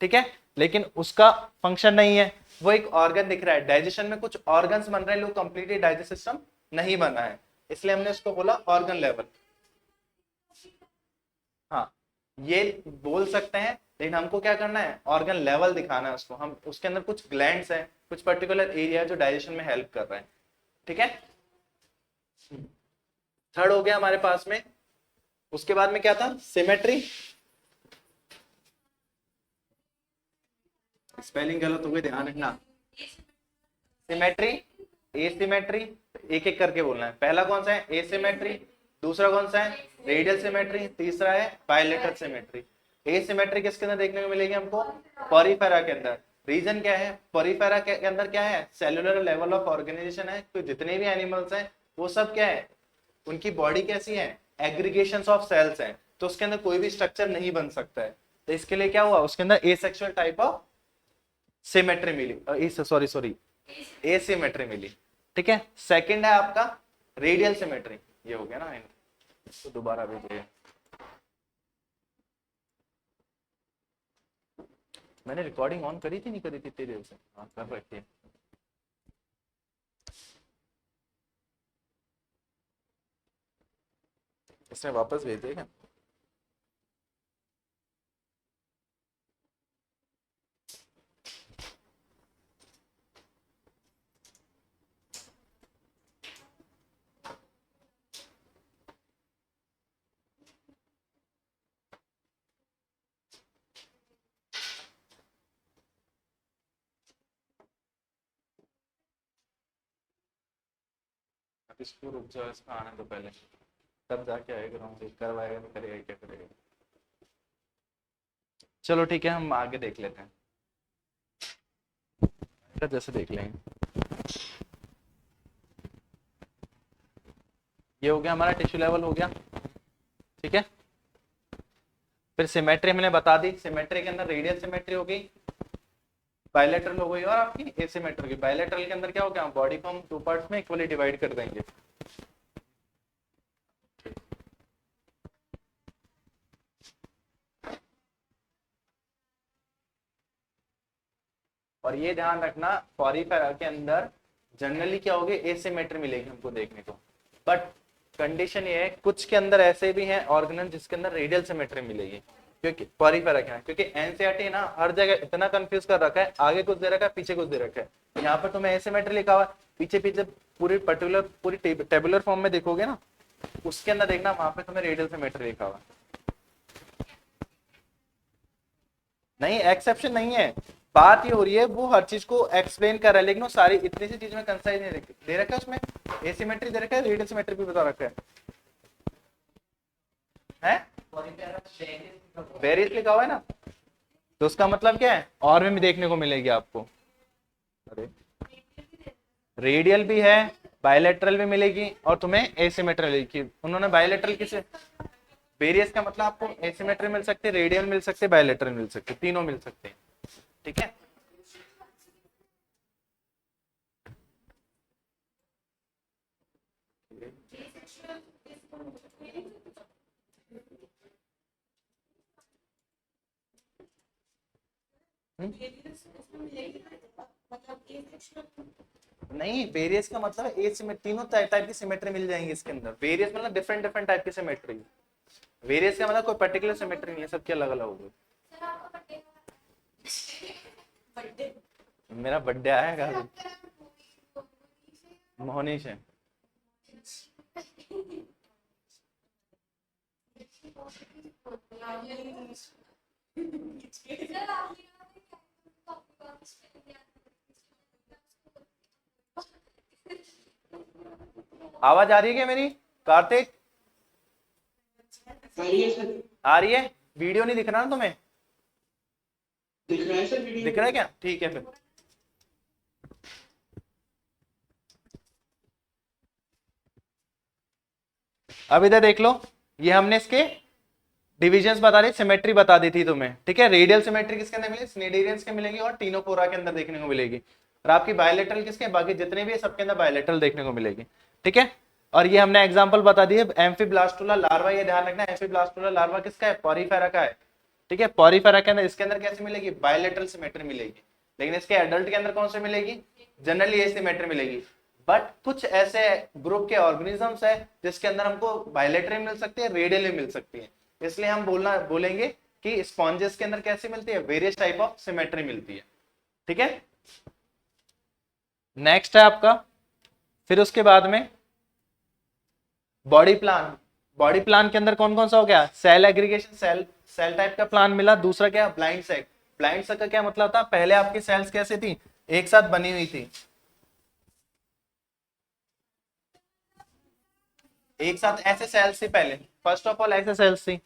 Speaker 1: ठीक है, लेकिन उसका फंक्शन नहीं है, वो एक ऑर्गन दिख रहा है। डाइजेशन में कुछ ऑर्गन्स बन रहे हैं, लोग कंप्लीटली डाइजेस्ट सिस्टम नहीं बना है, इसलिए हमने उसको बोला ऑर्गन लेवल। हाँ, ये बोल सकते हैं, लेकिन हमको क्या करना है? ऑर्गन लेवल दिखाना है उसको। हम उसके अंदर कुछ ग्लैंड्स हैं, कुछ पर्टिकुलर एरिया जो डाइजेशन में हेल्प कर रहे हैं। ठीक है, थर्ड हो गया हमारे पास में। उसके बाद में क्या था, सिमेट्री। स्पेलिंग गलत हो गई, ध्यान रखना। सिमेट्री, एसिमेट्री, एक एक करके बोलना है। पहला कौन सा है, एसिमेट्री। दूसरा कौन सा है, रेडियल सिमेट्री। तीसरा है बायलेटरल सिमेट्री। एसिमेट्री किसके अंदर देखने को मिलेगी हमको, पॉरीफेरा के अंदर। रीजन क्या है, पॉरीफेरा के अंदर क्या है, सेलुलर लेवल ऑफ ऑर्गेनाइजेशन है। तो जितने भी एनिमल्स हैं वो सब क्या है, उनकी बॉडी कैसी है, एग्रीगेशंस ऑफ सेल्स हैं, तो उसके अंदर कोई भी स्ट्रक्चर नहीं बन सकता है। तो इसके लिए क्या हुआ, उसके अंदर एसेक्सुअल टाइप ऑफ सिमेट्री मिली, सॉरी एसिमेट्री मिली। ठीक है, सेकंड है आपका रेडियल सिमेट्री। ये हो गया ना, तो दोबारा भेजिए। मैंने रिकॉर्डिंग ऑन करी थी, नहीं करी थी तेरे से? हाँ कर रखी है। इसने वापस भेज दिया क्या? इसको रुक जाओ, इसका आने दो पहले, तब जाके आएगा। हम करवाएगा तो करेगा, क्या करेगा। चलो ठीक है, हम आगे देख लेते हैं, जैसे देख लेंगे। ये हो गया हमारा टिश्यू लेवल हो गया। ठीक है, फिर सिमेट्री हमने बता दी। सिमेट्री के अंदर रेडियल सिमेट्री हो गई, बायलैटरल हो गई, और आपकी एसिमेट्री। बायलैटरल के अंदर क्या हो गया, बॉडी को हम टू पार्ट्स में इक्वली डिवाइड कर देंगे। और ये ध्यान रखना, पॉरीफेरा के अंदर जनरली क्या होगी, एसिमेट्री मिलेगी हमको देखने को। बट कंडीशन ये है, कुछ के अंदर ऐसे भी हैं ऑर्गेनल जिसके अंदर रेडियल सिमेट्री मिलेगी, क्योंकि पॉरीफेरा क्या है, क्योंकि एनसीईआरटी ना हर जगह इतना कंफ्यूज कर रखा है, आगे कुछ दे रखा है, पीछे कुछ दे रखा है। यहाँ पर तुम्हें एसिमेट्री लिखा हुआ है, पीछे पीछे पूरी पर्टिकुलर पूरी टेबुलर फॉर्म में देखोगे ना, उसके अंदर देखना वहां पे तुम्हें रेडियल सिमेट्री लिखा हुआ है। नहीं, एक्सेप्शन नहीं है, बात ये हो रही है वो हर चीज को एक्सप्लेन कर रहा है, लेकिन वो सारी इतनी सी चीज में कंसाइज नहीं दे रखा है। उसमें एसिमेट्री दे रखा है, रेडियल सिमेट्री भी बता रखा है वेरियस लिखा हुआ है ना, तो उसका मतलब क्या है, और भी देखने को मिलेगी आपको। अरे रेडियल भी है, बायलैटरल भी मिलेगी, और तुम्हें एसिमेट्रियल लिखी। उन्होंने बायलैटरल किसे, वेरियस का मतलब आपको एसिमेट्री मिल सकते, रेडियल मिल सकते, बायलैटरल मिल सकते, तीनों मिल सकते हैं। ठीक है, नहीं, वेरियस का मतलब है तीनों टाइप की सिमेट्री मिल जाएंगी इसके अंदर। वेरियस मतलब डिफरेंट डिफरेंट टाइप की सिमेट्री। वेरियस का मतलब कोई पर्टिकुलर सिमेट्री नहीं है, सबकी अलग अलग होगी। मेरा बर्थडे आएगा, मोहनीश है। आवाज आ रही है क्या मेरी, कार्तिक? आ रही है, वीडियो नहीं दिख रहा ना तुम्हें?
Speaker 3: दिख रहा है सर, वीडियो
Speaker 1: दिख रहा है क्या, ठीक है। फिर अब इधर देख लो, ये हमने इसके डिविजन्स बता दी, सिमेट्री बता दी थी तुम्हें। ठीक है, रेडियल सिमेट्री किसके अंदर मिलेगी, स्नेडियंस के मिलेगी, और टीनोकोरा के अंदर देखने को मिलेगी। और आपकी बायलैटरल किसके, बाकी जितने भी है सबके अंदर बायलैटरल देखने को मिलेगी। ठीक है, और ये हमने एग्जांपल बता दिए, एम्फीब्लास्टुला लार्वा। ये ध्यान रखना, एम्फीब्लास्टुला लार्वा किसका है, पॉरीफेरा का है। ठीक है, पॉरीफेरा के अंदर इसके अंदर कैसे मिलेगी, बायलैटरल सिमेट्री मिलेगी। लेकिन इसके एडल्ट के अंदर कौन से मिलेगी, जनरली एसिमेट्री मिलेगी। बट कुछ ऐसे ग्रुप के ऑर्गेनिजम्स है जिसके अंदर हमको बायलैटरल मिल सकती है, रेडियल मिल सकती है। इसलिए हम बोलेंगे कि स्पॉन्जेस के अंदर कैसे मिलती है, वेरियस टाइप ऑफ सिमेट्री मिलती है। ठीक है, नेक्स्ट है आपका फिर उसके बाद में बॉडी प्लान, बॉडी प्लान के अंदर कौन कौन सा हो गया, cell aggregation, cell cell type का प्लान मिला। दूसरा क्या, ब्लाइंड सेक। ब्लाइंड सेक का क्या मतलब था, पहले आपकी सेल्स कैसे थी, एक साथ बनी हुई थी, एक साथ ऐसे सेल्स थी पहले, फर्स्ट ऑफ ऑल ऐसे सेल्स थी।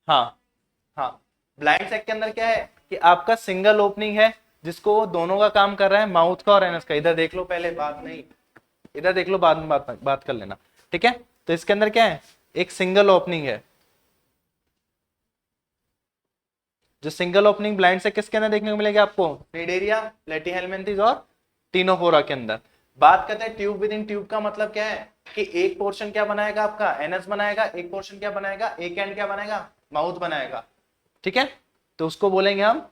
Speaker 1: हाँ हाँ, ब्लाइंड सेक के अंदर क्या है कि आपका सिंगल ओपनिंग है जिसको दोनों का काम कर रहा है, माउथ का और एनस का। इधर देख लो पहले, बात नहीं, इधर देख लो, बाद में बात कर लेना, ठीक है। तो इसके अंदर क्या है, एक सिंगल ओपनिंग है। जो सिंगल ओपनिंग ब्लाइंड से किसके अंदर देखने को मिलेगा आपको, निडेरिया, प्लेटीहेलमिन्थेस और टिनोफोरा के अंदर। बात करते हैं ट्यूब विद इन ट्यूब का मतलब क्या है कि एक पोर्शन क्या बनाएगा आपका, एनस बनाएगा, एक पोर्शन क्या बनाएगा, एक एंड क्या बनाएगा, माउथ बनाएगा, ठीक है। तो उसको बोलेंगे हम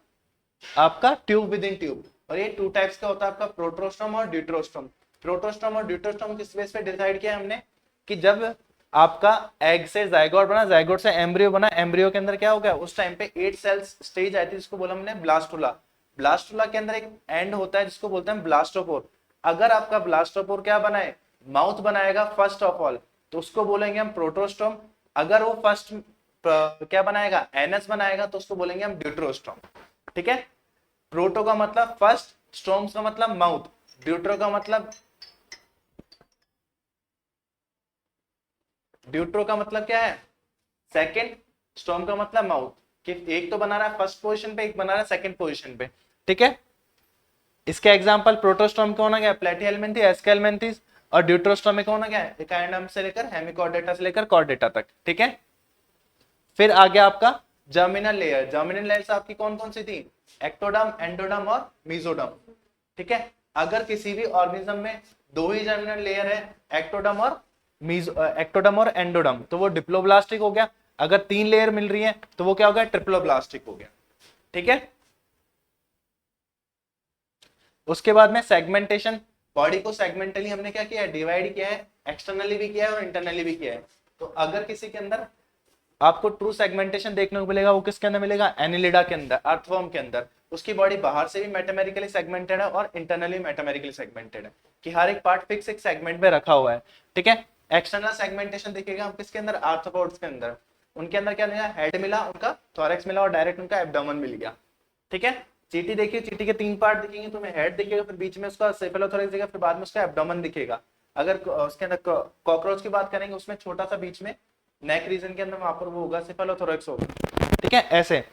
Speaker 1: आपका ट्यूब विद इन ट्यूब। और ये टू टाइप्स का होता है आपका, प्रोटोस्टोम और ड्यूटेरोस्टोम। प्रोटोस्टोम और ड्यूटेरोस्टोम किस बेस पे डिसाइड किया हमने कि जब आपका एग से जायगोट बना, जायगोट से एम्ब्रियो बना, एम्ब्रियो के अंदर क्या हो गया, उस टाइम पे 8 सेल्स स्टेज आई थी जिसको बोला हमने ब्लास्टुला। ब्लास्टुला के अंदर एक एंड होता है जिसको बोलते हैं ब्लास्टोपोर। अगर आपका ब्लास्टोपोर क्या बनाए, माउथ बनाएगा फर्स्ट ऑफ ऑल, तो उसको बोलेंगे हम प्रोटोस्टोम। अगर वो फर्स्ट क्या बनाएगा, एनस बनाएगा, तो उसको बोलेंगे हम ड्यूटेरोस्टोम, ठीक है। प्रोटो का मतलब फर्स्ट, स्टोम्स का मतलब माउथ, ड्यूट्रो का मतलब, ड्यूट्रो का मतलब क्या है, सेकंड, स्टोम का मतलब माउथ, कि एक तो बना रहा है फर्स्ट पोजीशन पे, एक बना रहा है सेकंड पोजीशन पे, ठीक है। इसके एग्जांपल प्रोटोस्टोम कौन आ गया, प्लेटीहेलमिन्थेस, एस्केलमिन्थेस, और ड्यूटेरोस्टोम में कौन आ गया, एकाइंडम से लेकर हेमिकॉर्डेटा से लेकर कॉर्डेटा तक, ठीक है। फिर आ गया आपका जर्मिनल लेयर। जर्मिनल लेयर्स आपकी कौन कौन सी थी, एक्टोडर्म, एंडोडर्म और मेसोडर्म, ठीक है। अगर किसी भी ऑर्गेनिज्म में दो ही जर्मिनल लेयर है, एक्टोडर्म और एंडोडर्म, तो वो डिप्लोब्लास्टिक हो गया। अगर 3 लेयर मिल रही है तो वो क्या हो गया, ट्रिप्लोब्लास्टिक हो गया, ठीक है। उसके बाद में सेगमेंटेशन, बॉडी को सेगमेंटली हमने क्या किया है, डिवाइड किया है, एक्सटर्नली भी किया है और इंटरनली भी किया है। तो अगर किसी के अंदर आपको ट्रू सेगमेंटेशन देखने को मिलेगा, वो किसके अंदर मिलेगा, एनिलिडा के अंदर, अर्थवर्म के अंदर। उसकी बॉडी बाहर से भी मेटामेरिकली सेगमेंटेड है और इंटरनली मेटामेरिकली सेगमेंटेड है, कि हर एक पार्ट फिक्स एक सेगमेंट में रखा हुआ है, ठीक है। एक्सटर्नल सेगमेंटेशन देखिएगा हम किसके अंदर, आर्थ्रोपोड्स के अंदर। उनके अंदर क्या मिला, हेड मिला, उनका थोरैक्स मिला और डायरेक्ट उनका एब्डोमेन मिल गया, ठीक है। चींटी देखिए, चींटी के 3 पार्ट दिखेंगे, तुम्हें हेड दिखेगा, फिर बीच में उसका सेफेलोथोरैक्स दिखेगा, फिर बाद में उसका एब्डोमेन दिखेगा। अगर उसके अंदर कॉकरोच की बात करेंगे, उसमें छोटा सा बीच में नेक रीजन के अंदर वहां पर वो होगा, सेफेलोथोरैक्स होगा, ठीक है, ऐसे।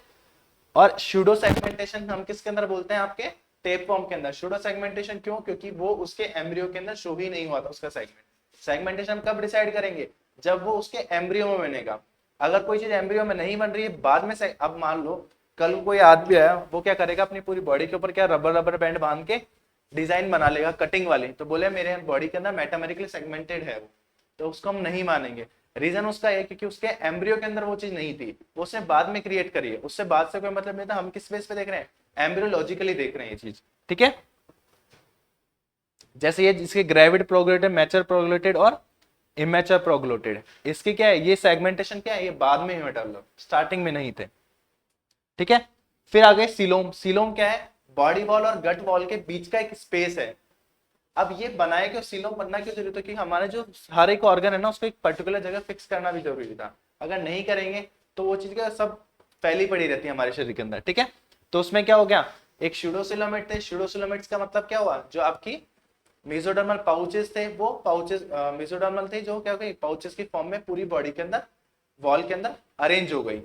Speaker 1: और शूडो सेगमेंटेशन हम किसके अंदर बोलते हैं, आपके टेपवर्म के अंदर। शूडो सेगमेंटेशन क्यों, क्योंकि वो उसके एम्ब्रियो के अंदर शो ही नहीं हुआ था उसका सेगमेंट। सेगमेंटेशन कब डिसाइड करेंगे, जब वो उसके एम्ब्रियो में बनेगा। अगर कोई चीज एम्ब्रियो में नहीं बन रही है, बाद में से, अब मान लो कल कोई आदमी आया, वो क्या करेगा, अपनी पूरी बॉडी के ऊपर क्या रबर बैंड बांध के डिजाइन बना लेगा कटिंग वाली, तो बोले मेरे बॉडी के अंदर मेटामेरिकली सेगमेंटेड है वो, तो उसको हम नहीं मानेंगे। रीजन उसका है क्योंकि उसके एम्ब्रियो के अंदर वो चीज नहीं थी, वो उसने बाद में क्रिएट करी है, उससे बाद से कोई मतलब नहीं था। हम किस बेस पे देख रहे हैं, एम्ब्रियोलॉजिकली देख रहे हैं ये चीज, ठीक है। जैसे ये जिसके ग्रेविड प्रोग्लोटेड, मैच्योर प्रोग्लोटेड और इमेच्योर प्रोग्लोटेड, इसकी क्या है, ये सेगमेंटेशन क्या है, ये बाद में हुए डेवलप, स्टार्टिंग में नहीं थे, ठीक है। फिर आ गए सीलोम। सीलोम क्या है, बॉडी वॉल और गट वॉल के बीच का एक स्पेस है। अब ये बनाए क्यों, सीलोम बनना क्यों जरूरी था, क्योंकि हमारे जो हर एक ऑर्गन है ना, उसको एक पर्टिकुलर जगह फिक्स करना भी जरूरी था। अगर नहीं करेंगे तो वो चीज क्या सब फैली पड़ी रहती है हमारे शरीर के अंदर, ठीक है। तो उसमें क्या हो गया, एक स्यूडोसिलोमेट थे। स्यूडोसिलोमेट्स का मतलब क्या हुआ, जो आपकी मेसोडर्मल पाउचेस थे, वो पाउचेस मेसोडर्मल थे, जो क्या हो गई, पाउचेस की फॉर्म में पूरी बॉडी के अंदर, वॉल के अंदर अरेंज हो गई।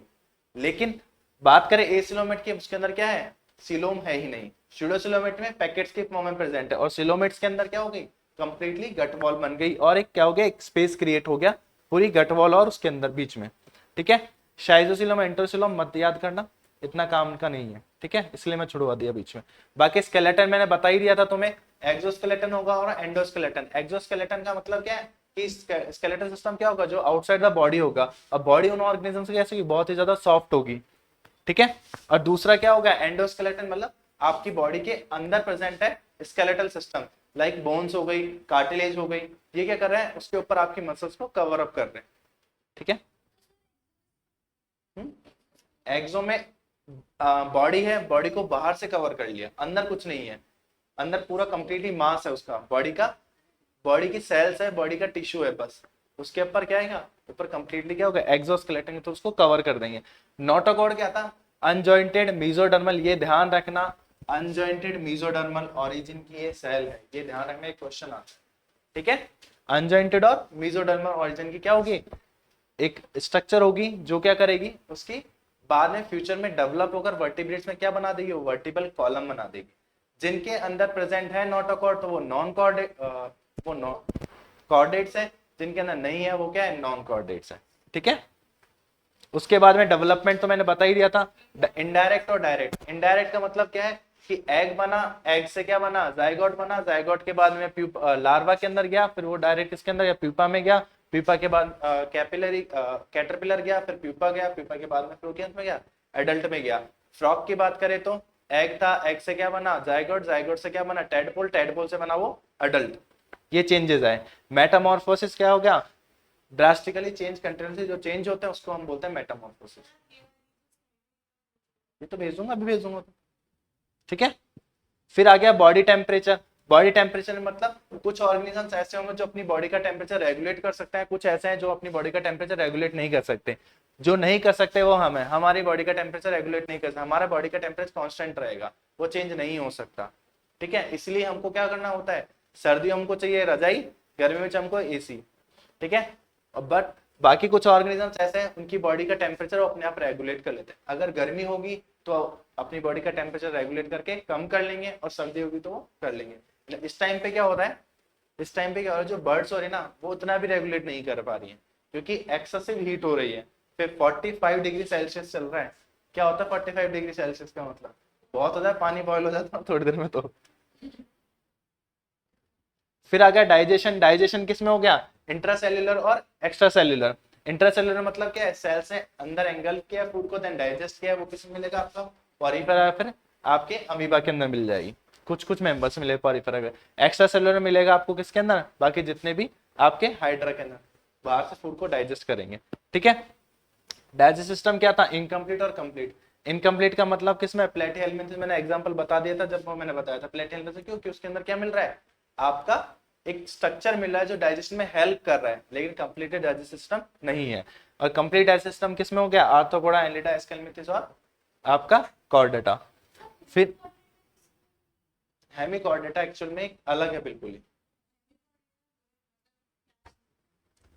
Speaker 1: लेकिन बात करें एसिलोमेट की, उसके अंदर क्या है, सीलोम है ही नहीं। स्यूडोसिलोमेट में पैकेट्स के फॉर्म में प्रेजेंट है, और सिलोमेट्स के अंदर क्या हो गई, कंप्लीटली गट वॉल बन गई, और एक क्या हो गया, एक स्पेस क्रिएट हो गया पूरी गट वॉल और उसके अंदर बीच में, ठीक है। शाइजोसिलोम, एंटरोसिलोम मत याद करना, इतना काम का नहीं है, ठीक है, इसलिए मैं छुड़वा दिया बीच में। बाकी स्केलेटन मैंने बता ही दिया था तुम्हें, एक्सोस्केलेटन होगा और एंडोस्केलेटन। एक्सोस्केलेटन का मतलब क्या है कि स्केलेटन सिस्टम क्या होगा, जो आउटसाइड द बॉडी होगा। अब बॉडी उन ऑर्गेनिज्म से कैसे बहुत ही ज्यादा सॉफ्ट होगी, ठीक है। और दूसरा क्या होगा, एंडोस्केलेटन, मतलब आपकी बॉडी के अंदर प्रेजेंट है स्केलेटल सिस्टम, लाइक बोन्स हो गई, कार्टिलेज हो गई, ये क्या कर रहे हैं, उसके ऊपर आपकी मसल्स को कवर अप कर रहे हैं, ठीक है। एक्सो में बॉडी है, बॉडी को बाहर से कवर कर लिया, अंदर कुछ नहीं है। अंदर पूरा कंप्लीटली मास है उसका, बॉडी का, बॉडी की सेल्स है, बॉडी का टिश्यू है, बस उसके ऊपर क्या आएगा, ऊपर कंप्लीटली क्या होगा, एक्सोस्केलेटन, तो उसको कवर कर देंगे। नोटोकॉर्ड क्या था, अनजॉइंटेड मेसोडर्मल, ये ध्यान रखना, अनजॉइंटेड मेसोडर्मल ऑरिजिन की ये सेल है, ये ध्यान रखना, एक क्वेश्चन आता है, ठीक है। अनजॉइंटेड और मेसोडर्मल ऑरिजिन की क्या होगी, एक स्ट्रक्चर होगी जो क्या करेगी, उसकी बाद में फ्यूचर में डेवलप होकर वर्टिब्रेट्स में क्या बना देगी, वो वर्टिबल कॉलम बना देगी। जिनके अंदर प्रेजेंट है नोटोकॉर्ड तो वो नॉन कॉर्डेट, वो कॉर्डेट्स है, जिनके अंदर नहीं है वो क्या है, नॉन कॉर्डेट्स है, ठीक है। उसके बाद में डेवलपमेंट तो मैंने बता ही दिया था, इनडायरेक्ट और डायरेक्ट। इनडायरेक्ट का मतलब क्या है कि एग बना, एग से क्या बना, जाइगोट बना, जाइगोट के बाद में लार्वा के अंदर गया, फिर वो डायरेक्ट किसके अंदर गया, प्यूपा में गया, प्यूपा के बाद कैपिलरी कैटरपिलर गया, फिर प्यूपा गया, प्यूपा के बाद में प्रोकेंस में गया, एडल्ट में गया। फ्रॉग की बात करें तो एग था, एग से क्या बना, जाइगोट, जाइगोट से क्या बना, टेडपोल, टेडपोल से बना वो अडल्ट। ये चेंजेस आए। मेटामॉर्फोसिस क्या हो गया, ड्रास्टिकली चेंज, कंटिन्यूसली जो चेंज होते हैं उसको हम बोलते हैं मेटामॉर्फोसिस। ये तो भेज दूंगा, अभी भेज दूंगा, ठीक है। फिर आ गया बॉडी टेम्परेचर। बॉडी टेम्परेचर मतलब कुछ ऑर्गेनिजम्स ऐसे होंगे जो अपनी बॉडी का टेम्परेचर रेगुलेट कर सकते हैं, कुछ ऐसे हैं जो अपनी बॉडी का टेम्परेचर रेगुलेट नहीं कर सकते। जो नहीं कर सकते वो हम है, हमारी बॉडी का टेम्परेचर रेगुलेट नहीं कर सकते, हमारा बॉडी का टेम्परेचर कांस्टेंट रहेगा, वो चेंज नहीं हो सकता, ठीक है। इसलिए हमको क्या करना होता है, सर्दियों हमको चाहिए रजाई, गर्मी में हमको एसी, ठीक है। बट बाकी कुछ ऑर्गेनिजम्स ऐसे हैं उनकी बॉडी का टेम्परेचर वो अपने आप रेगुलेट कर लेते हैं। अगर गर्मी होगी तो अपनी बॉडी का टेम्परेचर रेगुलेट करके कम कर लेंगे, और सर्दी होगी तो वो कर लेंगे। इस टाइम पे क्या हो रहा है, इस टाइम पे क्या हो रहा है, जो बर्ड्स हो रही है ना वो उतना भी रेगुलेट नहीं कर पा रही है, क्योंकि एक्सेसिव हीट हो रही है। फिर 45 डिग्री सेल्सियस चल रहा है। क्या होता है 45 डिग्री सेल्सियस का मतलब, बहुत हो जाए, पानी बॉयल हो जाता है थोड़ी देर में तो। फिर आ गया डाइजेशन। डाइजेशन किस में हो गया, इंट्रासेल्युलर और एक्स्ट्रा सेल्युलर। इंट्रासेल्युलर मतलब क्या है, सेल से अंदर एंगल किया फूड को, देन डाइजेस्ट किया, वो किसमें मिलेगा आपका, पॉरीफेरा, फिर आपके अमीबा के अंदर मिल जाएगी, कुछ कुछ मेंबर्स मिलेगा पॉरीफेरा के। एक्स्ट्रा सेल्युलर मिलेगा आपको किसके अंदर, बाकी जितने भी आपके हाइड्रा के अंदर बाहर से फूड को डाइजेस्ट करेंगे, ठीक है। डाइजेस्ट सिस्टम क्या था, इनकम्प्लीट और कंप्लीट। इनकम्प्लीट का मतलब किसमें, प्लेटी हेलमिंथ में, मैंने एग्जांपल बता दिया था जब मैंने बताया था प्लेटी हेलमिंथ से, क्योंकि उसके अंदर क्या मिल रहा है, आपका एक स्ट्रक्चर मिल रहा है जो डाइजेशन में हेल्प कर रहा है, लेकिन कंप्लीटेड डाइजेस्ट सिस्टम नहीं है। और कंप्लीट डाइजेस्ट सिस्टम किसमें हो गया, आर्थ्रोपोडा, एनलिडा, स्केलेमिथिस और आपका कॉर्डेटा। फिर हेमिकॉर्डेटा एक्चुअल में एक अलग है बिल्कुल ही।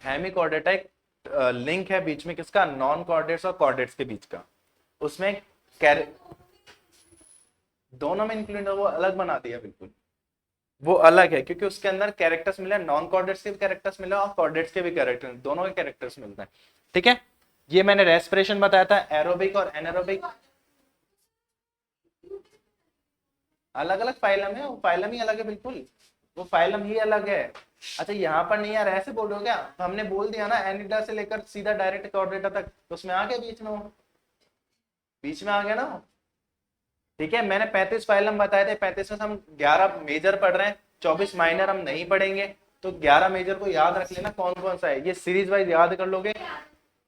Speaker 1: हेमिकॉर्डेटा एक लिंक है बीच में किसका, नॉन कॉर्डेट्स और कॉर्डेट्स के बीच का, उसमें दोनों में इंक्लूड, वो अलग बना दिया बिल्कुल, वो अलग है, क्योंकि उसके अंदर कैरेक्टर्स मिले, नॉन कॉर्डेट्स के भी कैरेक्टर्स मिले और कॉर्डेट्स के भी कैरेक्टर, दोनों के कैरेक्टर्स मिलते हैं, ठीक है। ये मैंने रेस्पिरेशन बताया था, एरोबिक और एनारोबिक अलग अलग फाइलम है, वो फाइलम ही अलग है बिल्कुल, वो फाइलम ही अलग है। अच्छा यहाँ पर नहीं यार, ऐसे बोल रहे हो क्या, हमने बोल दिया ना एनिडा से लेकर सीधा डायरेक्ट कॉर्डेटा तक, तो उसमें आ गया बीच में, वो बीच में आ गया ना, ठीक है। मैंने 35 फाइलम बताए थे, 35 में से हम 11 मेजर पढ़ रहे हैं, 24 माइनर हम नहीं पढ़ेंगे, तो 11 मेजर को याद रख लेना कौन कौन सा है, ये सीरीज वाइज याद कर लोगे,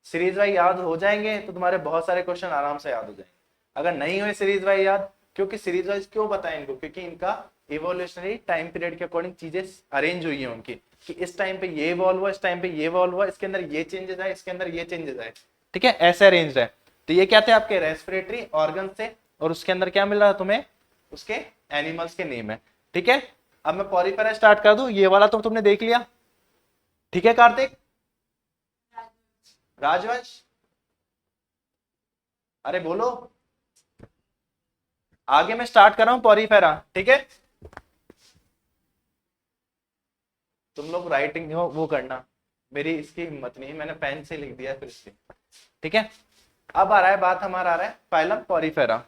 Speaker 1: सीरीज वाइज याद हो जाएंगे तो तुम्हारे बहुत सारे क्वेश्चन आराम से याद हो जाएंगे। अगर नहीं हुए सीरीज वाइज याद, क्योंकि सीरीज वाइज क्यों बताएं इनको, क्योंकि इनका इवोल्यूशनरी टाइम पीरियड के अकॉर्डिंग चीजें अरेंज हुई है उनकी, कि इस टाइम पे ये इवॉल्व हुआ, इस टाइम पे ये इवॉल्व हुआ, इसके अंदर ये चेंजेस आए, इसके अंदर ये चेंजेस आए, ठीक है, ऐसे अरेंज है। तो ये क्या थे आपके रेस्पिरेटरी ऑर्गन से, और उसके अंदर क्या मिल रहा है तुम्हें, उसके एनिमल्स के नेम है, ठीक है। अब मैं पॉरीफेरा स्टार्ट कर दूं, ये वाला तो तुमने देख लिया, ठीक है कार्तिक, राजवंश, अरे बोलो, आगे मैं स्टार्ट कर रहा हूं पॉरीफेरा, ठीक है। तुम लोग राइटिंग हो वो करना, मेरी इसकी हिम्मत नहीं, मैंने पेन से लिख दिया फिर इससे, ठीक है। अब आ रहा है बात, हमारा आ रहा है फाइलम पॉरीफेरा।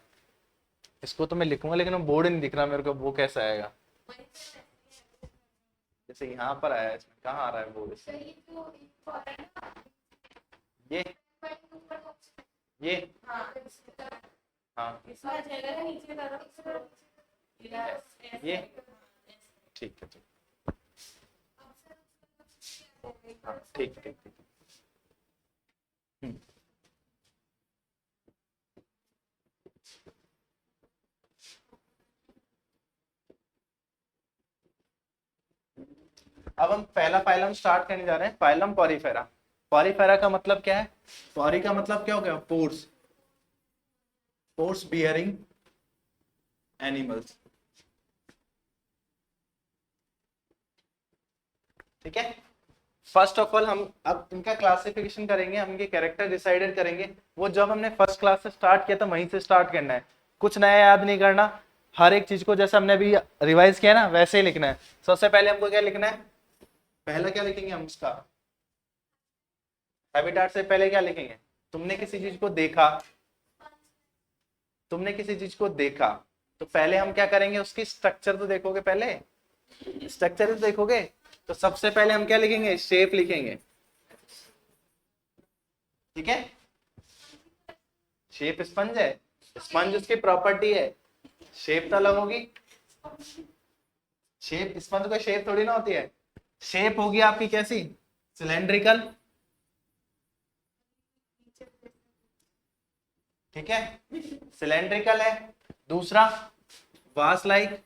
Speaker 1: इसको तो मैं लिखूंगा लेकिन वो बोर्ड नहीं दिख रहा मेरे को, वो कैसा आएगा, जैसे यहाँ पर आया है, इसमें कहाँ आ रहा है बोर्ड, ये ये हाँ ये ठीक है, ठीक, हाँ ठीक ठीक ठीक। अब हम पहला फाइलम स्टार्ट करने जा रहे हैं, फाइलम पॉरीफेरा। पॉरीफेरा का मतलब क्या है? पॉरी का मतलब क्या हो गया? Pores, pores bearing animals. ठीक है, फर्स्ट ऑफ ऑल हम अब इनका क्लासिफिकेशन करेंगे, हम इनके कैरेक्टर डिसाइडेड करेंगे। वो जब हमने फर्स्ट क्लास से स्टार्ट किया था वहीं से स्टार्ट करना है, कुछ नया याद नहीं करना। हर एक चीज को जैसे हमने अभी रिवाइज किया ना वैसे ही लिखना है। सबसे पहले हमको क्या लिखना है? पहला क्या लिखेंगे हम उसका? हैबिटाट से पहले क्या लिखेंगे? तुमने किसी चीज को देखा, तुमने किसी चीज को देखा तो पहले हम क्या करेंगे? उसकी स्ट्रक्चर तो देखोगे, पहले स्ट्रक्चर तो देखोगे। तो सबसे पहले हम क्या लिखेंगे? शेप लिखेंगे। ठीक है, शेप स्पंज है, स्पंज उसकी प्रॉपर्टी है, शेप तो अलग होगी। शेप, स्पंज का शेप थोड़ी ना होती है। शेप होगी आपकी कैसी? सिलेंड्रिकल। ठीक है, सिलेंड्रिकल है। दूसरा वास लाइक।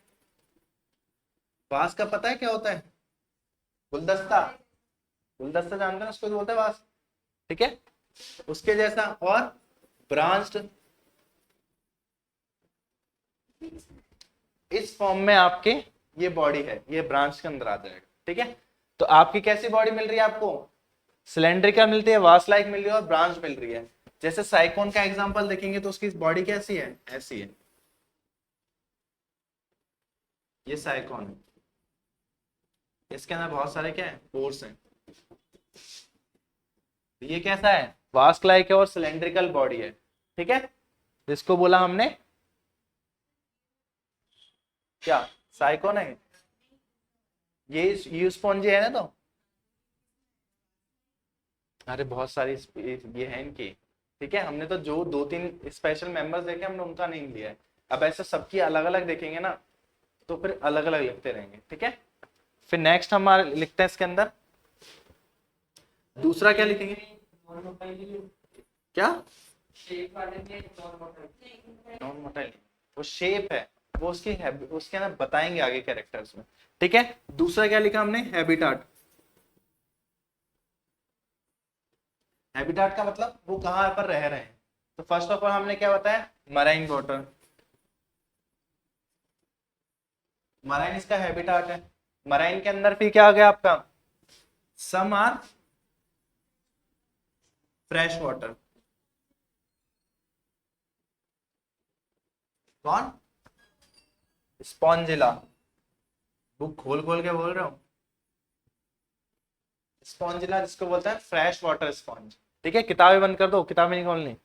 Speaker 1: वास का पता है क्या होता है? गुलदस्ता, गुलदस्ता जानते हैं उसको बोलते हैं वास। ठीक है, उसके जैसा। और ब्रांच्ड, इस फॉर्म में आपके ये बॉडी है, ये ब्रांच के अंदर आ जाएगा। ठीक है, तो आपकी कैसी बॉडी मिल रही है आपको? सिलेंड्रिकल मिलती है, वास लाइक मिल रही है और ब्रांच मिल रही है। जैसे साइकोन का एग्जांपल देखेंगे तो उसकी बॉडी कैसी है? ऐसी है, ये साइकोन है। इसके अंदर बहुत सारे क्या है? पोर्स हैं। ये कैसा है? वास्क लाइक है और सिलेंड्रिकल बॉडी है। ठीक है, इसको बोला हमने क्या? साइकोन है। ये स्पॉन्जी है ना। तो अरे बहुत सारी ये है इनकी। ठीक है, हमने तो जो 2-3 स्पेशल मेंबर्स देखे हमने उनका नहीं लिया है। अब ऐसे सबकी अलग अलग देखेंगे ना तो फिर अलग अलग लिखते रहेंगे। ठीक है, फिर नेक्स्ट हमारे लिखते हैं इसके अंदर दूसरा क्या लिखेंगे? क्या? नॉन मोटाइल, वो शेप है, वो उसकी उसके अंदर बताएंगे आगे कैरेक्टर्स में। ठीक है, दूसरा क्या लिखा हमने? हैबिटाट। हैबिटाट का मतलब वो कहाँ पर रह रहे हैं। तो फर्स्ट ऑफ ऑल हमने क्या बताया? मराइन वाटर, मराइन इसका हैबिटाट है। मराइन के अंदर फिर क्या आ गया आपका? Some are fresh water. कौन? स्पॉन्जिला। बुक खोल खोल के बोल रहा हूं। स्पॉन्जिला जिसको बोलते हैं फ्रेश वाटर स्पॉन्ज। ठीक है, किताबें बंद कर दो, किताबें नहीं खोलनी।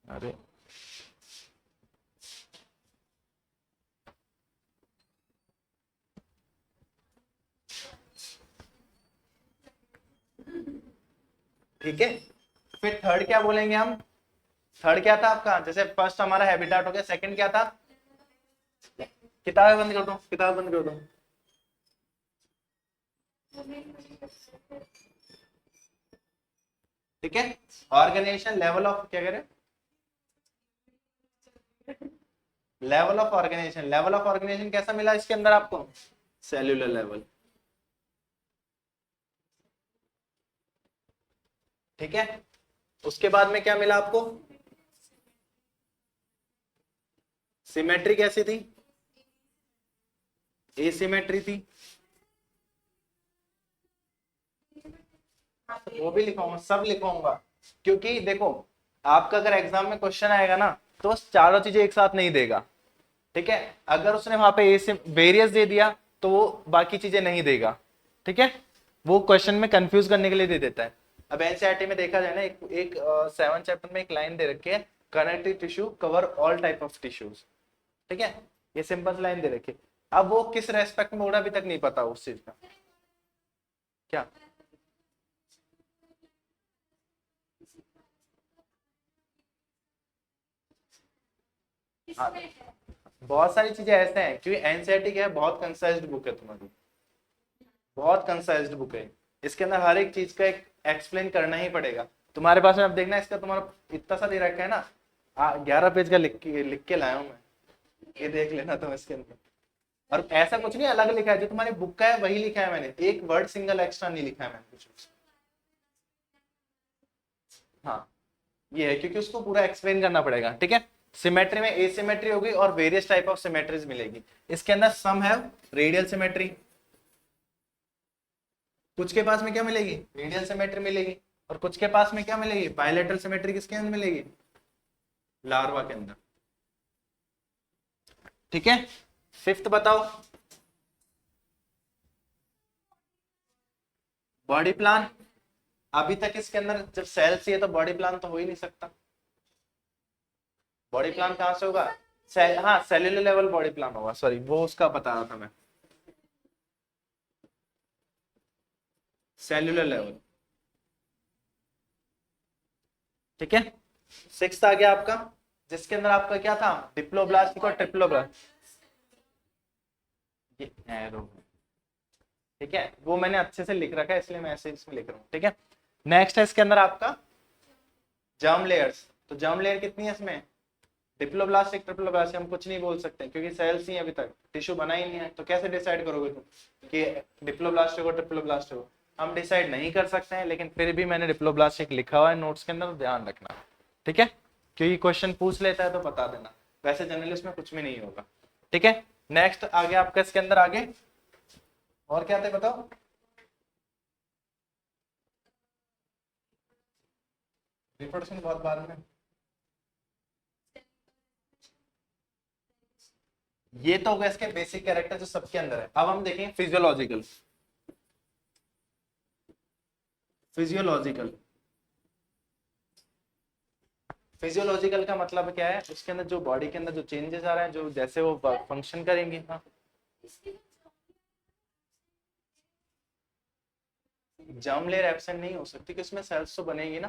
Speaker 1: अरे ठीक है, फिर थर्ड क्या बोलेंगे हम? थर्ड क्या था आपका? जैसे फर्स्ट हमारा हैबिटाट हो गया, सेकंड क्या था? किताबें बंद कर दो, किताब बंद कर दो। ठीक है, ऑर्गेनाइजेशन, लेवल ऑफ, क्या कह रहे? Level of organisation. Level of organisation कैसा मिला इसके अंदर आपको? Cellular level. ठीक है, उसके बाद में क्या मिला आपको? सिमेट्री कैसी थी? एसिमेट्री थी। वो भी लिखूंगा, सब लिखूंगा, क्योंकि देखो आपका अगर एग्जाम में क्वेश्चन आएगा ना तो चारों चीजें एक साथ नहीं देगा। ठीक है, अगर उसने वहां पे ए से वेरियस दे दिया तो वो बाकी चीजें नहीं देगा। ठीक है, वो क्वेश्चन में कंफ्यूज करने के लिए दे देता है। अब एनसीईआरटी में देखा जाए ना, एक 7 चैप्टर में एक लाइन दे रखी है, connective tissue cover all type of tissues. ठीक है, ये सिंपल लाइन दे रखी है। अब वो किस रेस्पेक्ट में होना अभी तक नहीं पता उस चीज का। क्या? हाँ, बहुत सारी चीजें ऐसे हैं क्योंकि एनसीईआरटी क्या है, बहुत कंसाइज्ड बुक है तुम्हारी, बहुत कंसाइज्ड बुक है। इसके अंदर हर एक चीज का एक एक्सप्लेन करना ही पड़ेगा। तुम्हारे पास में अब देखना, इसका तुम्हारा इतना सा दे रखा है ना, 11 पेज का लिख के लाया हूँ मैं, ये देख लेना तुम इसके अंदर। और ऐसा कुछ नहीं अलग लिखा है, जो तुम्हारी बुक का है वही लिखा है मैंने, एक वर्ड सिंगल एक्स्ट्रा नहीं लिखा है मैंने कुछ। हाँ ये है, क्योंकि उसको पूरा एक्सप्लेन करना पड़ेगा, ठीक है। सिमेट्री में एसिमेट्री होगी और वेरियस टाइप ऑफ सिमेट्रीज मिलेगी। इसके अंदर सम है रेडियल सिमेट्री, कुछ के पास में क्या मिलेगी, रेडियल सिमेट्री मिलेगी, और कुछ के पास में क्या मिलेगी, बायलैटरल सिमेट्री। किसके अंदर मिलेगी, लार्वा के अंदर, ठीक है। फिफ्थ बताओ, बॉडी प्लान। अभी तक इसके अंदर जब सेल्स ही है तो बॉडी प्लान तो हो ही नहीं सकता। बॉडी प्लान कहां से होगा, हाँ सेल्यूलर लेवल बॉडी प्लान होगा, सॉरी वो उसका बता रहा था मैं, सेल्यूलर लेवल, ठीक है। सिक्स्थ आ गया आपका, जिसके अंदर आपका क्या था, डिप्लोब्लास्ट और ट्रिप्लोब्लास्ट, ये एरो, ठीक है, वो मैंने अच्छे से लिख रखा है इसलिए मैं ऐसे इसमें लिख रहा हूँ, ठीक है। नेक्स्ट है इसके अंदर आपका जर्म लेयर्स। तो जर्म लेयर कितनी है इसमें, डिप्लोब्लास्ट एक ट्रिप्लोब्लास्ट, हम कुछ नहीं बोल सकते क्योंकि सेल्स ही अभी तक टिश्यू बना ही नहीं है, तो कैसे डिसाइड करोगे तुम कि डिप्लोब्लास्ट होगा ट्रिप्लोब्लास्ट होगा, हम डिसाइड नहीं कर सकते हैं, लेकिन फिर भी मैंने डिप्लोब्लास्ट एक लिखा हुआ है नोट्स के अंदर, तो ध्यान रखना, ठीक है, क्योंकि क्वेश्चन पूछ लेता है तो बता देना, वैसे जनरली उसमें कुछ भी नहीं होगा, ठीक है। नेक्स्ट आ गया आपका इसके अंदर आगे, और क्या थे बताओ, रिप्रोडक्शन बहुत बाद में, ये तो हो गया इसके बेसिक कैरेक्टर जो सबके अंदर है। अब हम देखेंगे फिजियोलॉजिकल। फिजियोलॉजिकल फिजियोलॉजिकल का मतलब क्या है, उसके अंदर जो बॉडी के अंदर जो चेंजेस आ रहे हैं, जो जैसे वो फंक्शन करेंगे। हाँ जर्म लेयर एब्सेंट नहीं हो सकती कि उसमें सेल्स तो बनेगी ना,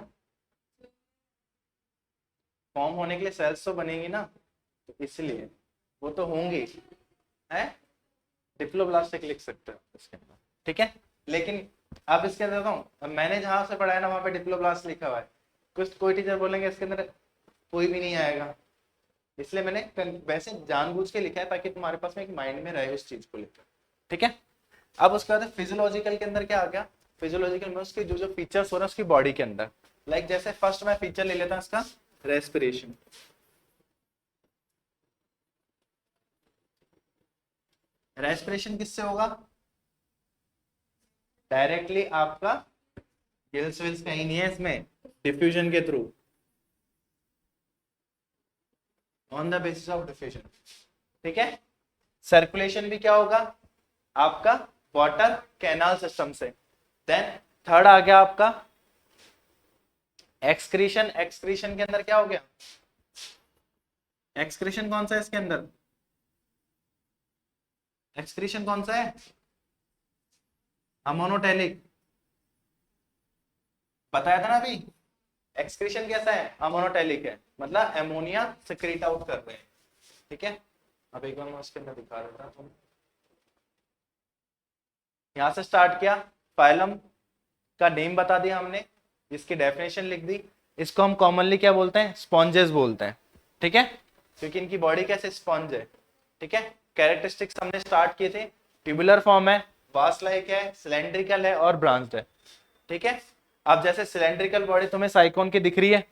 Speaker 1: फॉर्म होने के लिए सेल्स तो बनेगी ना, तो इसलिए वो तो होंगी, है डिप्लोब्लास्ट एक लिख सकते हो इसके अंदर, ठीक है। लेकिन अब इसके अंदर तो मैंने जहां से पढ़ाया ना वहां पे डिप्लोब्लास्ट लिखा हुआ है, कोई टीचर बोलेंगे इसके अंदर कोई भी नहीं आएगा, इसलिए मैंने वैसे जानबूझ के लिखा है ताकि तुम्हारे पास में एक माइंड में रहे उस चीज को लेकर, ठीक है। अब उसके बाद फिजियोलॉजिकल के अंदर क्या आ गया, फिजियोलॉजिकल में उसके जो जो फीचर्स हो रहे हैं उसकी बॉडी के अंदर, लाइक जैसे फर्स्ट मैं फीचर ले लेता हूं इसका रेस्पिरेशन। रेस्पिरेशन किससे होगा, डायरेक्टली आपका गिल्स विल्स कहीं नहीं है इसमें, डिफ्यूजन के through, on the basis of diffusion, ठीक है। सर्कुलेशन भी क्या होगा आपका वाटर कैनाल सिस्टम से। देन थर्ड आ गया आपका एक्सक्रीशन। एक्सक्रीशन के अंदर क्या हो गया, एक्सक्रीशन कौन सा है इसके अंदर, एक्सक्रीशन कौन सा है, अमोनोटेलिक, बताया था ना अभी। एक्सक्रीशन कैसा है, अमोनोटेलिक है, मतलब एमोनिया सिक्रीट आउट कर रहे हैं, ठीक है। अब एक बार मैं उसके अंदर दिखा देता हूं, यहां से स्टार्ट किया, फाइलम का नेम बता दिया हमने, इसकी डेफिनेशन लिख दी। इसको हम कॉमनली क्या बोलते हैं, स्पॉन्जेस बोलते हैं, ठीक है, क्योंकि इनकी बॉडी कैसे स्पॉन्ज है, ठीक है। कैरेक्टरिस्टिक्स हमने स्टार्ट किए थे, ट्यूबुलर फॉर्म है, वास्ट लाइक है, सिलेंड्रिकल है और ब्रांच्ड है, ठीक है। अब जैसे सिलेंड्रिकल बॉडी तुम्हें साइकोन की दिख रही है,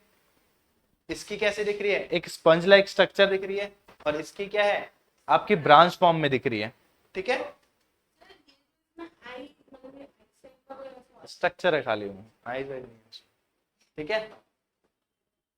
Speaker 1: इसकी कैसे दिख रही है, एक स्पंज लाइक स्ट्रक्चर दिख रही है, और इसकी क्या है आपकी ब्रांच फॉर्म में दिख रही है, ठीक है। स्ट्रक्चर है खाली, ठीक है।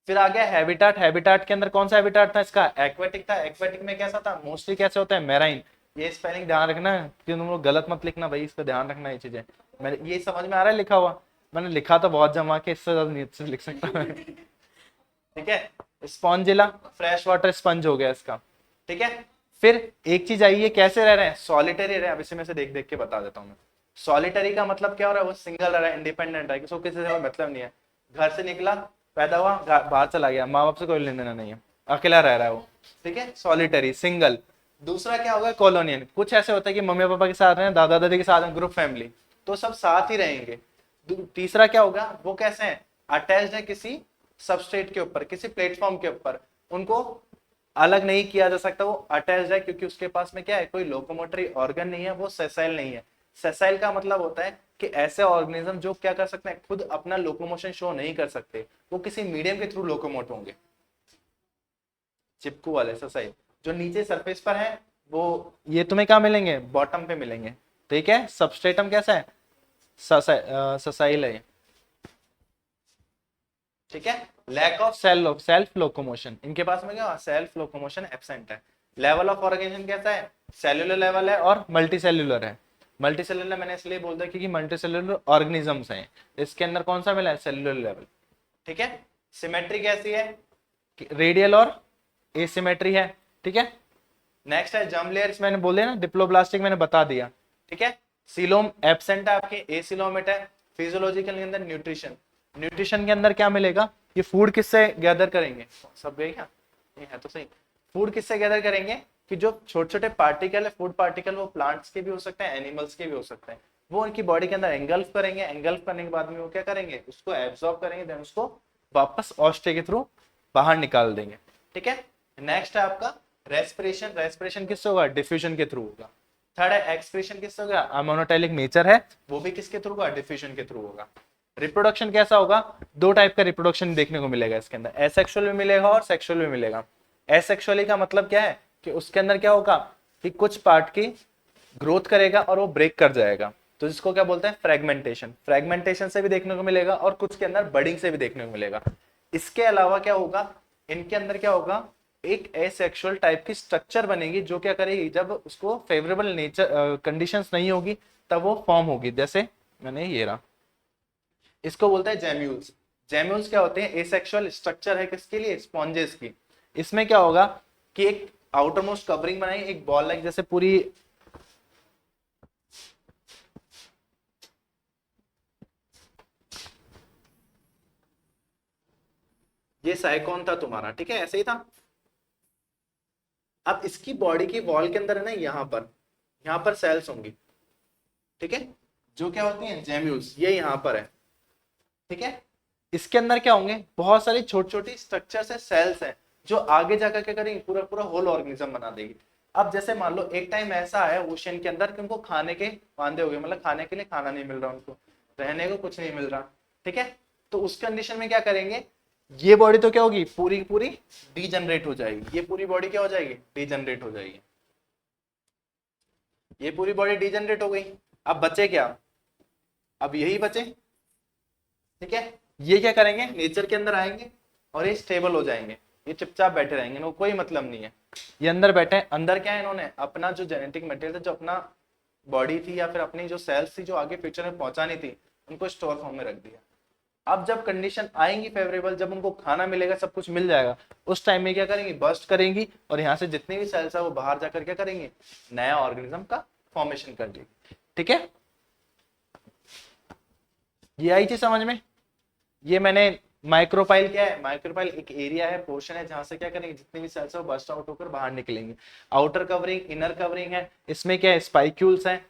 Speaker 1: फिर आ गया हैबिटाट। हैबिटाट के अंदर कौन सा हैबिटाट था इसका, एक्वेटिक था। एक्वेटिक में कैसा था, मोस्टली कैसे होता है, मैराइन। ये स्पेलिंग ध्यान रखना कि तुम लोग गलत मत लिखना भाई, इसका ध्यान रखना ये चीजें। मैंने ये समझ में आ रहा है लिखा हुआ, मैंने लिखा तो बहुत जमा के, इससे ज्यादा नहीं अच्छे से लिख सकता मैं, ठीक है। स्पॉन्जिला फ्रेश वाटर स्पंज हो गया इसका, ठीक है। फिर एक चीज आई है, कैसे रह रहे हैं, सॉलिटरी रहे हैं। अब इसे में से देख देख के बता देता हूँ मैं। सॉलिटरी का मतलब क्या हो रहा है, वो सिंगल रह रहा है, इंडिपेंडेंट है, किसी किसी से मतलब नहीं है, घर से निकला, पैदा हुआ, बाहर चला गया, माँ बाप से कोई लेना देना नहीं है, अकेला रह रहा है वो, ठीक है, सॉलिटरी सिंगल। दूसरा क्या होगा, कॉलोनियन। कुछ ऐसे होता है कि मम्मी पापा के साथ हैं, दादा दादी के साथ हैं, ग्रुप फैमिली, तो सब साथ ही रहेंगे। तीसरा क्या होगा, वो कैसे हैं, अटैच्ड है किसी सबस्ट्रेट के ऊपर, किसी प्लेटफॉर्म के ऊपर, उनको अलग नहीं किया जा सकता, वो अटैच्ड है, क्योंकि उसके पास में क्या है, कोई लोकोमोटरी ऑर्गन नहीं है, वो सेसाइल नहीं है। सेसाइल का मतलब होता है कि ऐसे ऑर्गेनिज्म जो क्या कर सकते हैं, खुद अपना लोकोमोशन शो नहीं कर सकते, वो किसी मीडियम के थ्रू लोकोमोट होंगे। चिपकू वाले सेसाइल जो नीचे सरफेस पर है, वो ये तुम्हें कहाँ मिलेंगे, बॉटम पे मिलेंगे। ठीक है, सबस्ट्रेटम कैसा है, सेसाइल है। ठीक है, लैक ऑफ सेल्फ लोकोमोशन, इनके पास में क्या, सेल्फ लोकोमोशन एब्सेंट है। लेवल ऑफ ऑर्गेनाइजेशन कैसा है, सेल्यूलर लेवल है और मल्टी सेल्यूलर है। मल्टी सेल्यूलर मैंने इसलिए बोल दिया क्योंकि मल्टी सेल्यूलर ऑर्गेनिजम्स हैं, इसके अंदर कौन सा मिला है, सेल्यूलर लेवल। ठीक है, सिमेट्री कैसी है, रेडियल और एसिमेट्री है। ठीक है, नेक्स्ट है जर्म लेयर्स, मैंने बोल दिया ना, डिप्लोब्लास्टिक मैंने बता दिया। ठीक है, सीलोम एब्सेंट है आपके, एसिलोमेट है। फिजियोलॉजिकल के अंदर न्यूट्रिशन, न्यूट्रिशन के अंदर क्या मिलेगा, ये फूड किससे गैदर करेंगे, सब गए क्या, ये है तो सही। फूड किससे गैदर करेंगे, कि जो छोटे छोटे पार्टिकल है, फूड पार्टिकल, वो प्लांट्स के भी हो सकते हैं, एनिमल्स के भी हो सकते हैं, वो उनकी बॉडी के अंदर एंगल्फ करेंगे। एंगल्फ करने के बाद में वो क्या करेंगे, उसको एब्सॉर्ब करेंगे, देन उसको वापस ऑस्टे के थ्रू बाहर निकाल देंगे। ठीक है, नेक्स्ट है आपका रेस्पिरेशन, रेस्पिरेशन किससे होगा, डिफ्यूजन के थ्रू होगा। थर्ड है एक्सक्रीशन, किससे होगा, अमोनोटैलिक नेचर है, वो भी किसके थ्रू होगा, डिफ्यूजन के थ्रू होगा। रिप्रोडक्शन कैसा होगा, दो टाइप का रिप्रोडक्शन देखने को मिलेगा इसके अंदर, एसेक्सुअल भी मिलेगा और सेक्सुअल भी मिलेगा। एसेक्सुअली का मतलब क्या है, कि उसके अंदर क्या होगा, कि कुछ पार्ट की ग्रोथ करेगा और वो ब्रेक कर जाएगा, तो जिसको क्या बोलते हैं, फ्रेगमेंटेशन। फ्रेगमेंटेशन से भी देखने को मिलेगा और कुछ के अंदर बडिंग से भी देखने को मिलेगा। इसके अलावा क्या होगा, इनके अंदर क्या होगा, एक एसेक्सुअल टाइप की स्ट्रक्चर बनेगी, जो क्या करेगी, जब उसको फेवरेबल नेचर कंडीशंस नहीं होगी तब वो फॉर्म होगी। जैसे मैंने ये रहा, इसको बोलते हैं जेम्यूल्स। जेम्यूल्स क्या होते हैं, एसेक्सुअल स्ट्रक्चर है किसके लिए, स्पॉन्जेस की। इसमें क्या होगा, कि एक आउटर मोस्ट कवरिंग बनाई, एक बॉल लाइक जैसे पूरी ये साइकोन था तुम्हारा, ठीक है, ऐसे ही था। अब इसकी बॉडी की वॉल के अंदर है ना, यहाँ पर सेल्स होंगी। ठीक है, जो क्या होती हैं, जेम्यूल्स, ये यहाँ पर है। ठीक है, इसके अंदर क्या होंगे, बहुत सारी छोटी छोटी स्ट्रक्चर्स है, सेल्स है, जो आगे जाकर क्या करेंगे, पूरा पूरा होल ऑर्गेनिज्म बना देगी। अब जैसे मान लो एक टाइम ऐसा है ओशियन के अंदर कि उनको खाने के वांदे हो गए, मतलब खाने के लिए खाना नहीं मिल रहा, उनको रहने को कुछ नहीं मिल रहा। ठीक है, तो उस कंडीशन में क्या करेंगे, ये बॉडी तो क्या होगी, पूरी पूरी डीजनरेट हो जाएगी। ये पूरी बॉडी क्या हो जाएगी, डीजनरेट हो जाएगी। ये पूरी बॉडी डीजनरेट हो गई। अब बचे क्या, अब यही बचे। ठीक है, ये क्या करेंगे, नेचर के अंदर आएंगे और ये स्टेबल हो जाएंगे, ये चुपचाप बैठे रहेंगे, इनको कोई मतलब नहीं है। ये अंदर बैठे हैं, अंदर क्या है, इन्होंने अपना जो जेनेटिक मटेरियल, जो अपना बॉडी थी या फिर अपनी जो सेल्स थी, जो आगे फ्यूचर में पहुंचानी थी, उनको स्टोर फॉर्म में रख दिया। अब जब कंडीशन आएंगी फेवरेबल, जब उनको खाना मिलेगा, सब कुछ मिल जाएगा, उस टाइम में क्या करेंगी, बर्स्ट करेंगी, और यहाँ से जितनी भी सेल्स है वो बाहर जाकर क्या करेंगे, नया ऑर्गेनिज्म का फॉर्मेशन कर देगी। ठीक है, ये आई थी समझ में। ये मैंने माइक्रोपाइल क्या है, माइक्रोपाइल एक एरिया है, पोर्शन है, जहां से क्या करेंगे, जितनी भी सेल्स है वो बर्स्ट आउट होकर बाहर निकलेंगे। आउटर कवरिंग, इनर कवरिंग है, इसमें क्या है, स्पाइक्यूल्स हैं,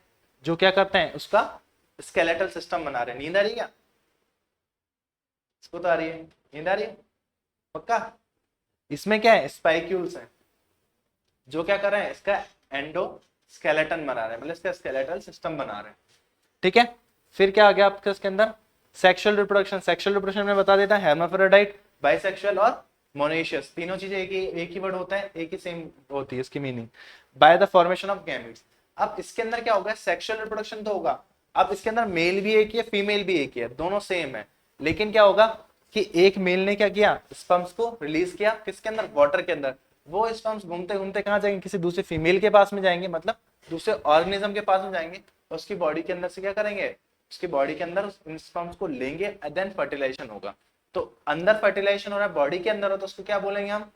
Speaker 1: जो क्या करते हैं, उसका स्केलेटल सिस्टम बना रहे हैं। नींद आ रही है, इसको तो आ रही है, नींद आ रही है पक्का। इसमें क्या है, स्पाइक्यूल्स हैं, जो क्या कर रहे हैं, इसका एंडो स्केलेटन बना रहे हैं, मतलब इसका स्केलेटल सिस्टम बना रहे हैं। ठीक है, फिर क्या आ गया आपके इसके अंदर, सेक्सुअल रिप्रोडक्शन। सेक्सुअल रिप्रोडक्शन में बता देता है, हेर्माफ्रोडाइट, बाइसेक्सुअल और मोनेशियस, तीनों चीजें एक ही वर्ड होता है, एक ही सेम होती है इसकी meaning, by the formation of gametes. अब इसके अंदर क्या होगा, सेक्सुअल रिप्रोडक्शन तो होगा। अब इसके अंदर मेल भी एक ही है, फीमेल भी एक ही है, दोनों सेम है, लेकिन क्या होगा कि एक मेल ने क्या किया, स्पर्म्स को रिलीज किया किसके अंदर, वाटर के अंदर। वो स्पर्म्स घूमते घूमते कहाँ जाएंगे, किसी दूसरे फीमेल के पास में जाएंगे, मतलब दूसरे ऑर्गेनिज्म के पास में जाएंगे, और उसकी बॉडी के अंदर से क्या करेंगे, उसकी बॉडी के अंदर इन स्पर्म्स को लेंगे, देन फर्टिलाइजेशन होगा। तो अंदर फर्टिलाइजेशन हो रहा है, बॉडी के अंदर हो, तो उसको क्या बोलेंगे हम,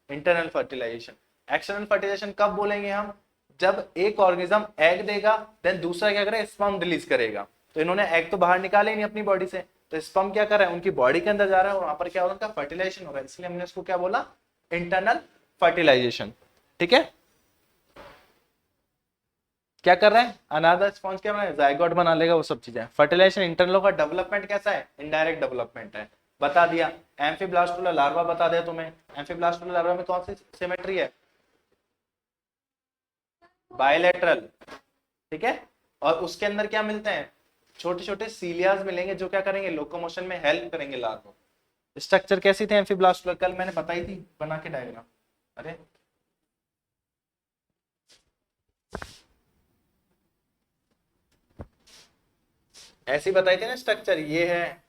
Speaker 1: इंटरनल फर्टिलाइजेशन। एक्सटर्नल फर्टिलाइजेशन कब बोलेंगे हम, जब एक ऑर्गेनिज्म एग देगा, देन दूसरा क्या करेगा, स्पर्म रिलीज करेगा। तो इन्होंने एग तो बाहर निकाले ही नहीं अपनी बॉडी से, तो स्पर्म क्या कर रहा है, उनकी बॉडी के अंदर जा रहा है, और वहां पर क्या होगा, उनका फर्टिलाइजेशन होगा, इसलिए हमने इसको क्या बोला, इंटरनल फर्टिलाइजेशन। ठीक है, क्या कर रहे हैं, अनादर स्पॉन्ज क्या बना, जायगोट बना लेगा, वो सब चीजें। फर्टिलाइजेशन इंटरनल का डेवलपमेंट कैसा है, इनडायरेक्ट डेवलपमेंट है। बता दिया। एम्फीब्लास्टुला लार्वा बता दिया तुम्हें। एम्फीब्लास्टुला लार्वा में कौन सी सिमेट्री है? बायलैटरल, ठीक है। और उसके अंदर क्या मिलते हैं? छोटे छोटे सीलियाज मिलेंगे जो क्या करेंगे? लोकोमोशन में हेल्प करेंगे लार्वा। स्ट्रक्चर कैसी थी एम्फीब्लास्टुला? कल मैंने बताई थी बना के डायग्राम। अरे ऐसी बताई थी ना स्ट्रक्चर, ये है,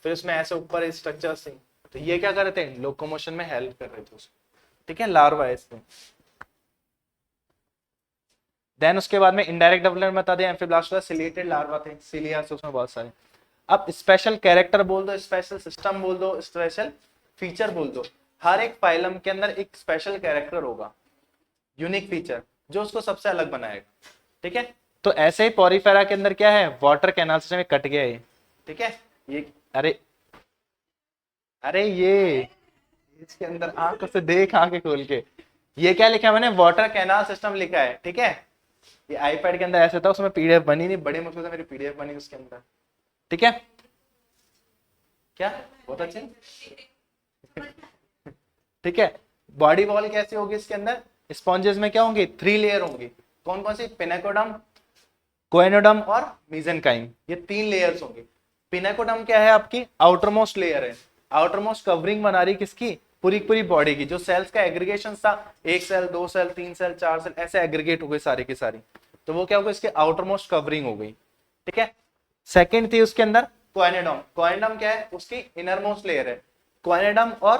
Speaker 1: फिर उसमें ऐसे ऊपर स्ट्रक्चर से, तो ये क्या कर रहे थे? लोकोमोशन में हेल्प कर रहे थे उसको, ठीक है। लार्वा है इसमें। देन उसके बाद में इनडायरेक्ट डेवलपमेंट बता दिया। एम्फीब्लास्टुला सिलिएटेड लार्वा थे, सिलिया से उसमें बहुत सारे। अब स्पेशल कैरेक्टर बोल दो, स्पेशल सिस्टम बोल दो, स्पेशल फीचर बोल दो। हर एक फाइलम के अंदर एक स्पेशल कैरेक्टर होगा, यूनिक फीचर, जो उसको सबसे अलग बनाएगा, ठीक है। तो ऐसे ही पॉरीफेरा के अंदर क्या है? वाटर कैनाल सिस्टम में कट गया है, ठीक है। ये अरे अरे ये इसके अंदर आंखों से देख, आंखें खोल के, ये क्या लिखा है मैंने? वाटर कैनाल सिस्टम लिखा है, ठीक है। ये आईपैड के अंदर ऐसे था, उसमें पीडीएफ बनी नहीं, बड़े मुश्किल से मेरी पीडीएफ बनी उसके अंदर, ठीक है। क्या बहुत अच्छे, ठीक है। बॉडी वॉल कैसी होगी इसके अंदर? स्पॉन्जेस में क्या होंगे? 3 लेयर होंगी। कौन कौन सी? पिनेकोडम, कोएनोडम और मेसेनकाइम, ये 3 लेयर्स होंगी। पिनेकोडम क्या है? आपकी आउटरमोस्ट लेयर है। आउटरमोस्ट कवरिंग बना रही किसकी? पूरी पूरी बॉडी की। जो सेल्स का एग्रीगेशन था, 1 सेल 2 सेल 3 सेल 4 सेल ऐसे एग्रीगेट हो गई सारी की सारी, तो वो क्या होगा? इसके आउटरमोस्ट कवरिंग हो गई, ठीक है। सेकेंड थी उसके अंदर कोएनोडम। कोएनोडम क्या है? उसकी इनरमोस्ट लेयर है। कोएनोडम और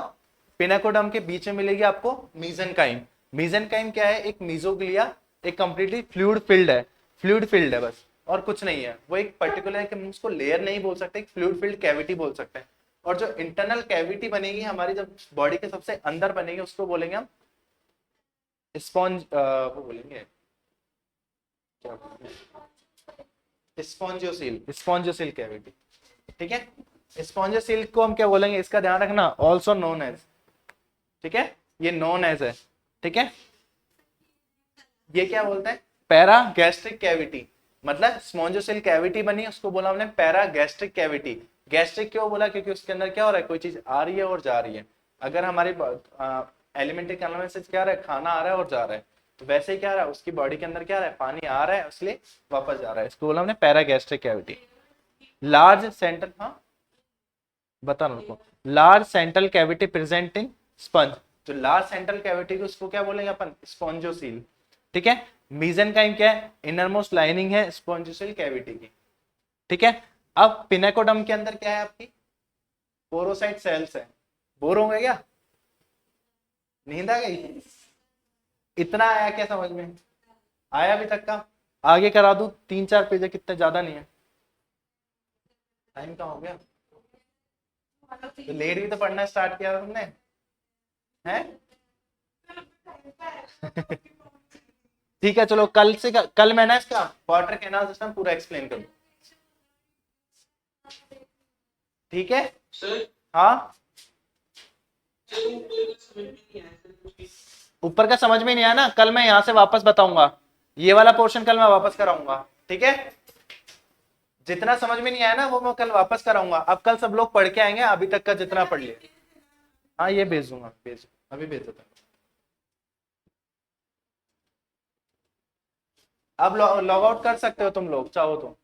Speaker 1: पिनेकोडम के बीच में मिलेगी आपको मेसेनकाइम। मेसेनकाइम क्या है? एक मीजोग्लिया, एक कंप्लीटली फ्लूइड फिल्ड है, फ्लूइड फिल्ड है बस, और कुछ नहीं है। वो एक पर्टिकुलर, हम उसको लेयर नहीं बोल सकते, एक फ्लूइड फिल्ड कैविटी बोल सकते हैं। और जो इंटरनल कैविटी बनेगी हमारी, जब बॉडी के सबसे अंदर बनेगी, उसको बोलेंगे हम स्पॉन्ज, वो बोलेंगे क्या बोलेंगे? स्पॉन्जियोसील, स्पॉन्जियोसील कैविटी, ठीक है। स्पॉन्जियोसील को हम क्या बोलेंगे? इसका ध्यान रखना, ऑल्सो नोन एज, ठीक है। ये नोन एज है, ठीक है। ये क्या बोलते हैं? Para gastric cavity. मतलब स्पॉन्जियोसील कैविटी बनी, उसको बोला हमने पैरा गैस्ट्रिक कैविटी। गैस्ट्रिक क्यों बोला? क्योंकि उसके अंदर क्या हो रहा है? कोई चीज आ रही है और जा रही है। अगर हमारी एलिमेंट्री कैनाल में से क्या आ रहा है? खाना आ रहा है और जा रहा है, तो वैसे ही क्या आ रहा है? उसकी बॉडी के अंदर क्या आ रहा है? पानी आ रहा है, इसलिए वापस जा रहा है। इसको बोला हमने para gastric cavity. Large central, हाँ बता रहा हूँ, large central cavity present in sponge. जो लार्ज सेंट्रल कैविटी को उसको क्या बोलेंगे अपन? स्पॉन्जियोसील, ठीक है। मेसेनकाइम क्या है? इनरमोस्ट लाइनिंग है स्पॉन्जियोसील कैविटी की, ठीक है। अब पिनेकोडम के अंदर क्या है आपकी? पोरोसाइट सेल्स है। बोर हो गए क्या? नींद आ गई? इतना आया क्या समझ में? आया अभी तक का? आगे करा दूं? 3-4 पेज है, कितने, ज्यादा नहीं है। टाइम कहाँ हो गया? तो लेट भी तो पढ़ना स्टार्ट किया था तुमने, हैं? ठीक है चलो, कल मैं ना इसका वाटर कैनाल सिस्टम पूरा एक्सप्लेन करूँ, ठीक है।
Speaker 3: सर
Speaker 1: हाँ, ऊपर का समझ में नहीं आया ना? कल मैं यहाँ से वापस बताऊंगा, ये वाला पोर्शन कल मैं वापस कराऊंगा, ठीक है। जितना समझ में नहीं आया ना वो मैं कल वापस कराऊंगा। अब कल सब लोग पढ़ के आएंगे अभी तक का जितना पढ़ लिया। हाँ ये भेज दूंगा, अभी भेज देता हूँ। अब लॉग आउट कर सकते हो तुम लोग चाहो तो।